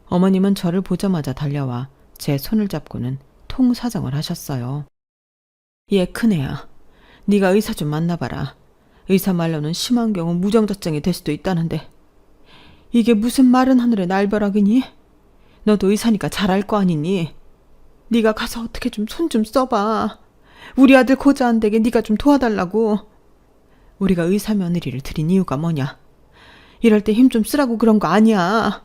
S1: 어머님은 저를 보자마자 달려와 제 손을 잡고는 통사정을 하셨어요. 얘 큰애야. 네가 의사 좀 만나봐라. 의사 말로는 심한 경우 무정자증이 될 수도 있다는데 이게 무슨 마른 하늘의 날벼락이니? 너도 의사니까 잘 알 거 아니니? 네가 가서 어떻게 좀 손 좀 써봐. 우리 아들 고자 안 되게 네가 좀 도와달라고. 우리가 의사 며느리를 들인 이유가 뭐냐? 이럴 때 힘 좀 쓰라고 그런 거 아니야.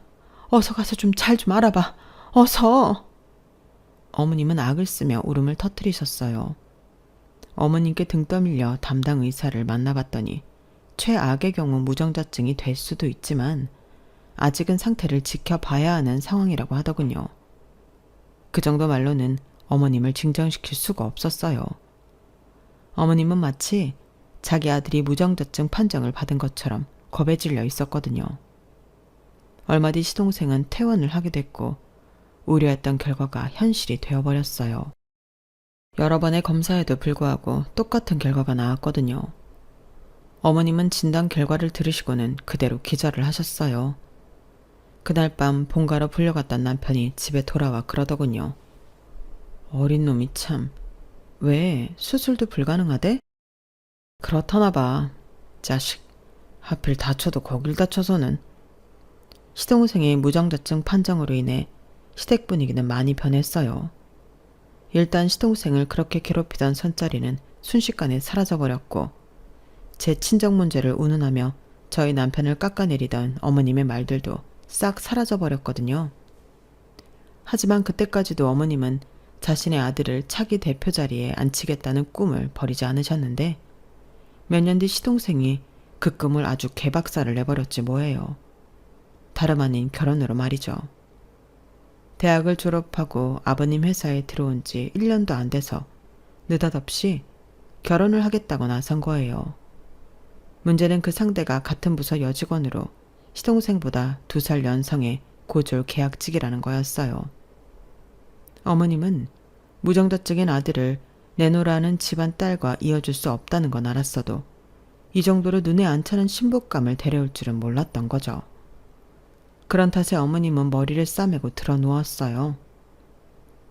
S1: 어서 가서 좀 잘 좀 알아봐. 어서. 어머님은 악을 쓰며 울음을 터뜨리셨어요. 어머님께 등 떠밀려 담당 의사를 만나봤더니 최악의 경우 무정자증이 될 수도 있지만 아직은 상태를 지켜봐야 하는 상황이라고 하더군요. 그 정도 말로는 어머님을 진정시킬 수가 없었어요. 어머님은 마치 자기 아들이 무정자증 판정을 받은 것처럼 겁에 질려 있었거든요. 얼마 뒤 시동생은 퇴원을 하게 됐고 우려했던 결과가 현실이 되어버렸어요. 여러 번의 검사에도 불구하고 똑같은 결과가 나왔거든요. 어머님은 진단 결과를 들으시고는 그대로 기절을 하셨어요. 그날 밤 본가로 불려갔던 남편이 집에 돌아와 그러더군요. 어린 놈이 참, 왜 수술도 불가능하대? 그렇다나 봐. 자식, 하필 다쳐도 거길 다쳐서는. 시동생의 무정자증 판정으로 인해 시댁 분위기는 많이 변했어요. 일단 시동생을 그렇게 괴롭히던 선자리는 순식간에 사라져버렸고 제 친정 문제를 운운하며 저희 남편을 깎아내리던 어머님의 말들도 싹 사라져버렸거든요. 하지만 그때까지도 어머님은 자신의 아들을 차기 대표 자리에 앉히겠다는 꿈을 버리지 않으셨는데 몇 년 뒤 시동생이 그 꿈을 아주 개박살을 내버렸지 뭐예요. 다름 아닌 결혼으로 말이죠. 대학을 졸업하고 아버님 회사에 들어온 지 1년도 안 돼서 느닷없이 결혼을 하겠다고 나선 거예요. 문제는 그 상대가 같은 부서 여직원으로 시동생보다 2살 연상의 고졸 계약직이라는 거였어요. 어머님은 무정자증인 아들을 내놓으라는 집안 딸과 이어줄 수 없다는 건 알았어도 이 정도로 눈에 안 차는 신부감을 데려올 줄은 몰랐던 거죠. 그런 탓에 어머님은 머리를 싸매고 들어 누웠어요.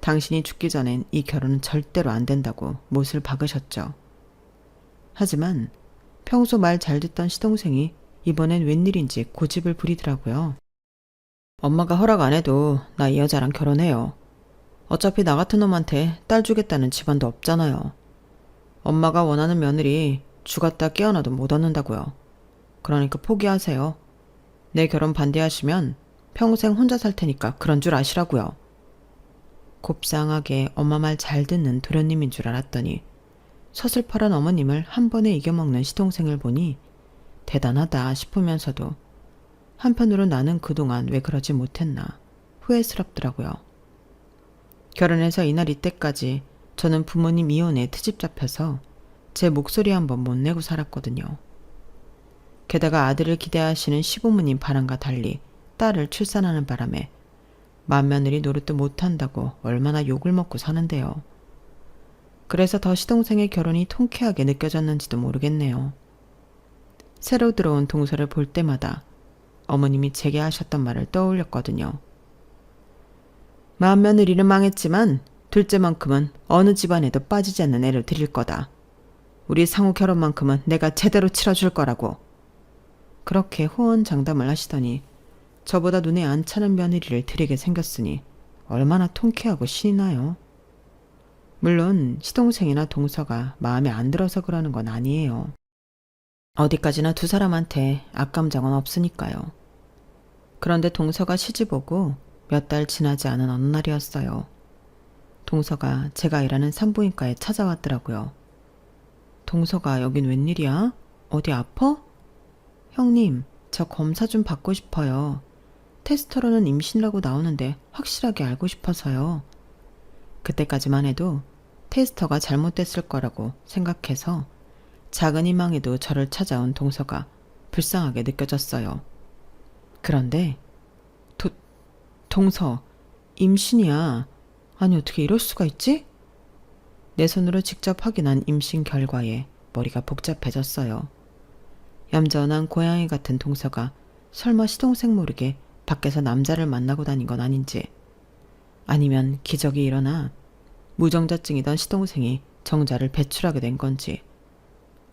S1: 당신이 죽기 전엔 이 결혼은 절대로 안 된다고 못을 박으셨죠. 하지만 평소 말 잘 듣던 시동생이 이번엔 웬일인지 고집을 부리더라고요. 엄마가 허락 안 해도 나 이 여자랑 결혼해요. 어차피 나 같은 놈한테 딸 주겠다는 집안도 없잖아요. 엄마가 원하는 며느리 죽었다 깨어나도 못 얻는다고요. 그러니까 포기하세요. 내 결혼 반대하시면 평생 혼자 살 테니까 그런 줄 아시라고요. 곱상하게 엄마 말 잘 듣는 도련님인 줄 알았더니 서슬퍼런 어머님을 한 번에 이겨먹는 시동생을 보니 대단하다 싶으면서도 한편으로 나는 그동안 왜 그러지 못했나 후회스럽더라고요. 결혼해서 이날 이때까지 저는 부모님 이혼에 트집 잡혀서 제 목소리 한번 못 내고 살았거든요. 게다가 아들을 기대하시는 시부모님 바람과 달리 딸을 출산하는 바람에 맏며느리 노릇도 못한다고 얼마나 욕을 먹고 사는데요. 그래서 더 시동생의 결혼이 통쾌하게 느껴졌는지도 모르겠네요. 새로 들어온 동서를 볼 때마다 어머님이 제게 하셨던 말을 떠올렸거든요. 맏며느리는 망했지만 둘째만큼은 어느 집안에도 빠지지 않는 애를 드릴 거다. 우리 상우 결혼만큼은 내가 제대로 치러줄 거라고. 그렇게 호언장담을 하시더니 저보다 눈에 안 차는 며느리를 드리게 생겼으니 얼마나 통쾌하고 신이 나요. 물론 시동생이나 동서가 마음에 안 들어서 그러는 건 아니에요. 어디까지나 두 사람한테 악감정은 없으니까요. 그런데 동서가 시집 오고 몇 달 지나지 않은 어느 날이었어요. 동서가 제가 일하는 산부인과에 찾아왔더라고요. 동서가 여긴 웬일이야? 어디 아파? 형님, 저 검사 좀 받고 싶어요. 테스터로는 임신이라고 나오는데 확실하게 알고 싶어서요. 그때까지만 해도 테스터가 잘못됐을 거라고 생각해서 작은 희망에도 저를 찾아온 동서가 불쌍하게 느껴졌어요. 그런데 동서, 임신이야. 아니 어떻게 이럴 수가 있지? 내 손으로 직접 확인한 임신 결과에 머리가 복잡해졌어요. 얌전한 고양이 같은 동서가 설마 시동생 모르게 밖에서 남자를 만나고 다닌 건 아닌지, 아니면 기적이 일어나 무정자증이던 시동생이 정자를 배출하게 된 건지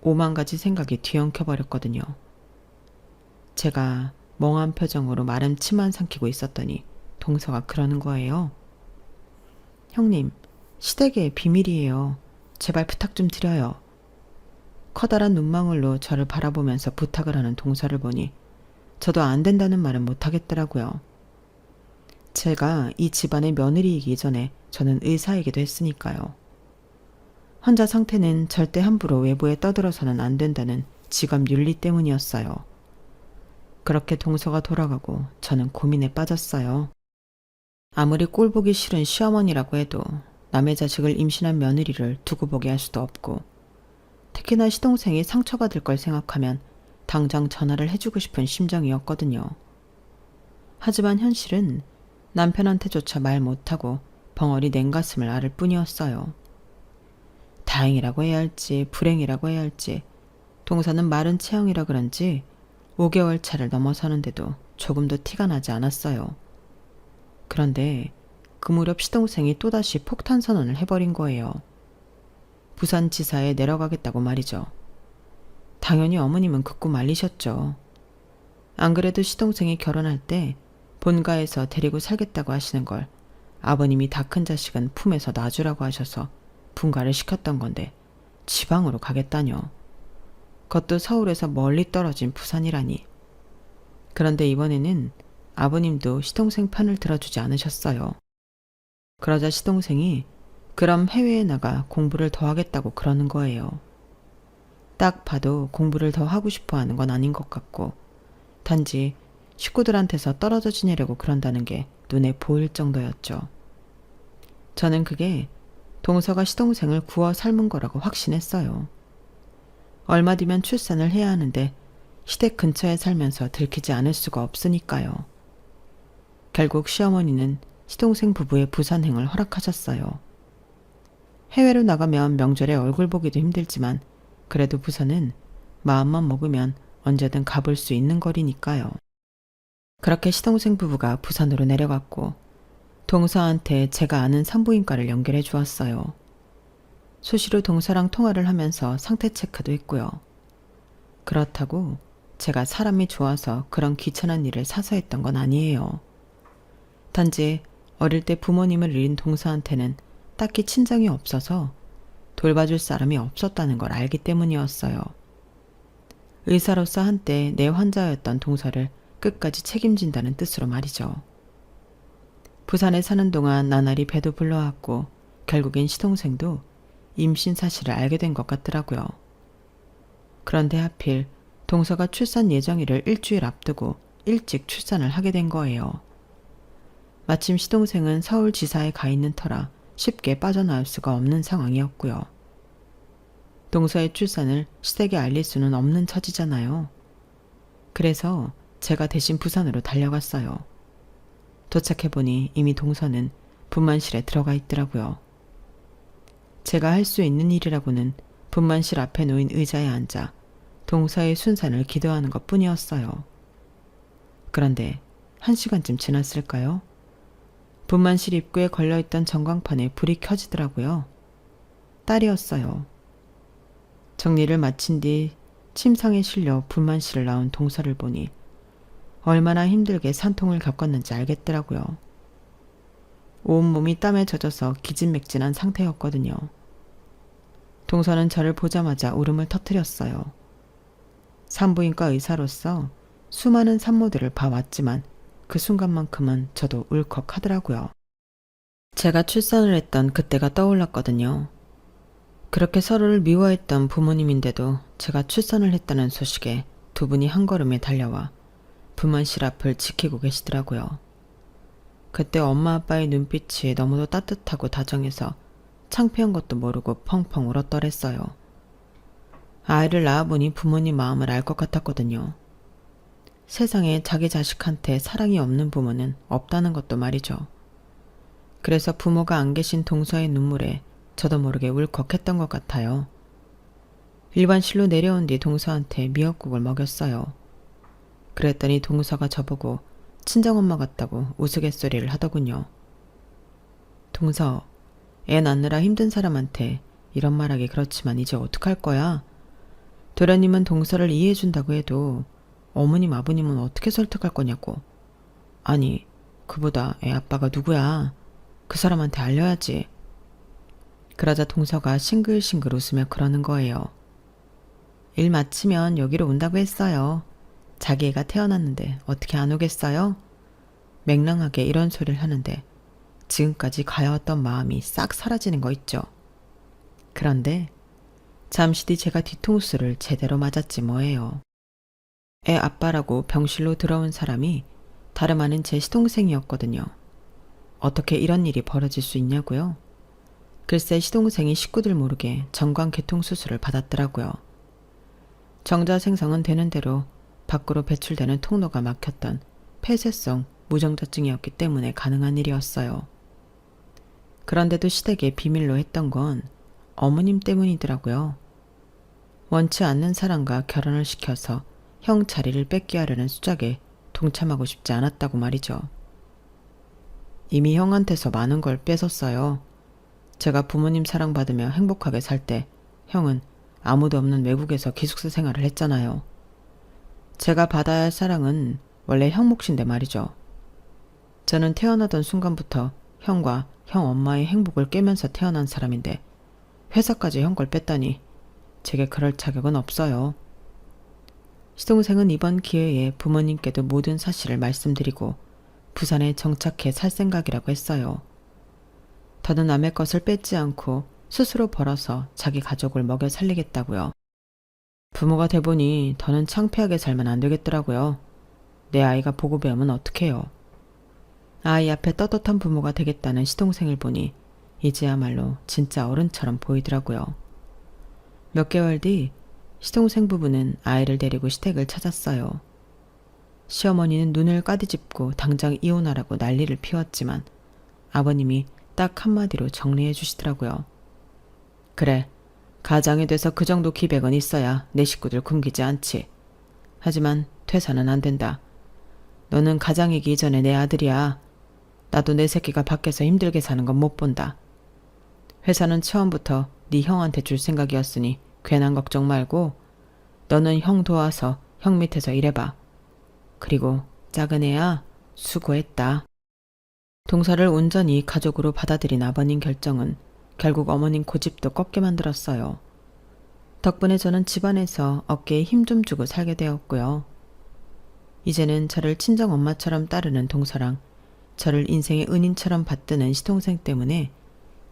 S1: 오만 가지 생각이 뒤엉켜버렸거든요. 제가 멍한 표정으로 마른 침만 삼키고 있었더니 동서가 그러는 거예요. 형님, 시댁의 비밀이에요. 제발 부탁 좀 드려요. 커다란 눈망울로 저를 바라보면서 부탁을 하는 동서를 보니 저도 안 된다는 말은 못하겠더라고요. 제가 이 집안의 며느리이기 전에 저는 의사이기도 했으니까요. 환자 상태는 절대 함부로 외부에 떠들어서는 안 된다는 직업 윤리 때문이었어요. 그렇게 동서가 돌아가고 저는 고민에 빠졌어요. 아무리 꼴보기 싫은 시어머니라고 해도 남의 자식을 임신한 며느리를 두고 보게 할 수도 없고, 특히나 시동생이 상처받을 걸 생각하면 당장 전화를 해주고 싶은 심정이었거든요. 하지만 현실은 남편한테조차 말 못하고 벙어리 냉가슴을 앓을 뿐이었어요. 다행이라고 해야 할지 불행이라고 해야 할지, 동서는 마른 체형이라 그런지 5개월 차를 넘어서는데도 조금도 티가 나지 않았어요. 그런데 그 무렵 시동생이 또다시 폭탄 선언을 해버린 거예요. 부산지사에 내려가겠다고 말이죠. 당연히 어머님은 극구 말리셨죠. 안 그래도 시동생이 결혼할 때 본가에서 데리고 살겠다고 하시는 걸 아버님이 다 큰 자식은 품에서 놔주라고 하셔서 분가를 시켰던 건데 지방으로 가겠다뇨. 그것도 서울에서 멀리 떨어진 부산이라니. 그런데 이번에는 아버님도 시동생 편을 들어주지 않으셨어요. 그러자 시동생이 그럼 해외에 나가 공부를 더 하겠다고 그러는 거예요. 딱 봐도 공부를 더 하고 싶어 하는 건 아닌 것 같고, 단지 식구들한테서 떨어져 지내려고 그런다는 게 눈에 보일 정도였죠. 저는 그게 동서가 시동생을 구워 삶은 거라고 확신했어요. 얼마 뒤면 출산을 해야 하는데 시댁 근처에 살면서 들키지 않을 수가 없으니까요. 결국 시어머니는 시동생 부부의 부산행을 허락하셨어요. 해외로 나가면 명절에 얼굴 보기도 힘들지만 그래도 부산은 마음만 먹으면 언제든 가볼 수 있는 거리니까요. 그렇게 시동생 부부가 부산으로 내려갔고 동서한테 제가 아는 산부인과를 연결해 주었어요. 수시로 동서랑 통화를 하면서 상태 체크도 했고요. 그렇다고 제가 사람이 좋아서 그런 귀찮은 일을 사서 했던 건 아니에요. 단지 어릴 때 부모님을 잃은 동서한테는 딱히 친정이 없어서 돌봐줄 사람이 없었다는 걸 알기 때문이었어요. 의사로서 한때 내 환자였던 동서를 끝까지 책임진다는 뜻으로 말이죠. 부산에 사는 동안 나날이 배도 불러왔고 결국엔 시동생도 임신 사실을 알게 된 것 같더라고요. 그런데 하필 동서가 출산 예정일을 일주일 앞두고 일찍 출산을 하게 된 거예요. 마침 시동생은 서울지사에 가 있는 터라 쉽게 빠져나올 수가 없는 상황이었고요. 동서의 출산을 시댁에 알릴 수는 없는 처지잖아요. 그래서 제가 대신 부산으로 달려갔어요. 도착해보니 이미 동서는 분만실에 들어가 있더라고요. 제가 할 수 있는 일이라고는 분만실 앞에 놓인 의자에 앉아 동서의 순산을 기도하는 것 뿐이었어요. 그런데 1시간쯤 지났을까요? 분만실 입구에 걸려있던 전광판에 불이 켜지더라고요. 딸이었어요. 정리를 마친 뒤 침상에 실려 분만실을 나온 동서를 보니 얼마나 힘들게 산통을 겪었는지 알겠더라고요. 온몸이 땀에 젖어서 기진맥진한 상태였거든요. 동서는 저를 보자마자 울음을 터뜨렸어요. 산부인과 의사로서 수많은 산모들을 봐왔지만 그 순간만큼은 저도 울컥하더라고요. 제가 출산을 했던 그때가 떠올랐거든요. 그렇게 서로를 미워했던 부모님인데도 제가 출산을 했다는 소식에 두 분이 한 걸음에 달려와 분만실 앞을 지키고 계시더라고요. 그때 엄마 아빠의 눈빛이 너무도 따뜻하고 다정해서 창피한 것도 모르고 펑펑 울었더랬어요. 아이를 낳아보니 부모님 마음을 알 것 같았거든요. 세상에 자기 자식한테 사랑이 없는 부모는 없다는 것도 말이죠. 그래서 부모가 안 계신 동서의 눈물에 저도 모르게 울컥했던 것 같아요. 일반실로 내려온 뒤 동서한테 미역국을 먹였어요. 그랬더니 동서가 저보고 친정엄마 같다고 우스갯소리를 하더군요. 동서, 애 낳느라 힘든 사람한테 이런 말하기 그렇지만 이제 어떡할 거야? 도련님은 동서를 이해해준다고 해도 어머님 아버님은 어떻게 설득할 거냐고. 아니, 그보다 애 아빠가 누구야? 그 사람한테 알려야지. 그러자 동서가 싱글싱글 웃으며 그러는 거예요. 일 마치면 여기로 온다고 했어요. 자기 애가 태어났는데 어떻게 안 오겠어요? 맹랑하게 이런 소리를 하는데 지금까지 가여웠던 마음이 싹 사라지는 거 있죠. 그런데 잠시 뒤 제가 뒤통수를 제대로 맞았지 뭐예요. 애 아빠라고 병실로 들어온 사람이 다름 아닌 제 시동생이었거든요. 어떻게 이런 일이 벌어질 수 있냐고요? 글쎄 시동생이 식구들 모르게 정관개통수술을 받았더라고요. 정자생성은 되는 대로 밖으로 배출되는 통로가 막혔던 폐쇄성 무정자증이었기 때문에 가능한 일이었어요. 그런데도 시댁에 비밀로 했던 건 어머님 때문이더라고요. 원치 않는 사람과 결혼을 시켜서 형 자리를 뺏게 하려는 수작에 동참하고 싶지 않았다고 말이죠. 이미 형한테서 많은 걸 뺏었어요. 제가 부모님 사랑받으며 행복하게 살 때 형은 아무도 없는 외국에서 기숙사 생활을 했잖아요. 제가 받아야 할 사랑은 원래 형 몫인데 말이죠. 저는 태어나던 순간부터 형과 형 엄마의 행복을 깨면서 태어난 사람인데 회사까지 형 걸 뺐다니 제게 그럴 자격은 없어요. 시동생은 이번 기회에 부모님께도 모든 사실을 말씀드리고 부산에 정착해 살 생각이라고 했어요. 더는 남의 것을 뺏지 않고 스스로 벌어서 자기 가족을 먹여 살리겠다고요. 부모가 돼보니 더는 창피하게 살면 안 되겠더라고요. 내 아이가 보고 배우면 어떡해요. 아이 앞에 떳떳한 부모가 되겠다는 시동생을 보니 이제야말로 진짜 어른처럼 보이더라고요. 몇 개월 뒤 시동생 부부는 아이를 데리고 시댁을 찾았어요. 시어머니는 눈을 까디집고 당장 이혼하라고 난리를 피웠지만 아버님이 딱 한마디로 정리해 주시더라고요. 그래, 가장이 돼서 그 정도 기백은 있어야 내 식구들 굶기지 않지. 하지만 퇴사는 안 된다. 너는 가장이기 이전에 내 아들이야. 나도 내 새끼가 밖에서 힘들게 사는 건 못 본다. 회사는 처음부터 네 형한테 줄 생각이었으니 괜한 걱정 말고 너는 형 도와서 형 밑에서 일해봐. 그리고 작은 애야, 수고했다. 동서를 온전히 가족으로 받아들인 아버님 결정은 결국 어머님 고집도 꺾게 만들었어요. 덕분에 저는 집안에서 어깨에 힘 좀 주고 살게 되었고요. 이제는 저를 친정엄마처럼 따르는 동서랑 저를 인생의 은인처럼 받드는 시동생 때문에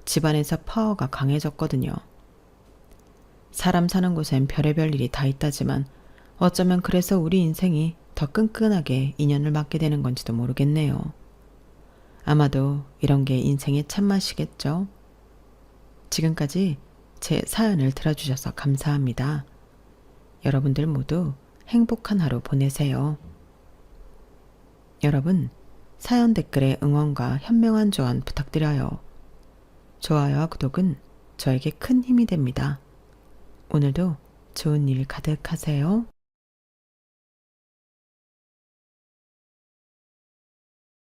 S1: 집안에서 파워가 강해졌거든요. 사람 사는 곳엔 별의별 일이 다 있다지만 어쩌면 그래서 우리 인생이 더 끈끈하게 인연을 맺게 되는 건지도 모르겠네요. 아마도 이런 게 인생의 참맛이겠죠. 지금까지 제 사연을 들어주셔서 감사합니다. 여러분들 모두 행복한 하루 보내세요. 여러분, 사연 댓글에 응원과 현명한 조언 부탁드려요. 좋아요와 구독은 저에게 큰 힘이 됩니다. 오늘도 좋은 일 가득하세요.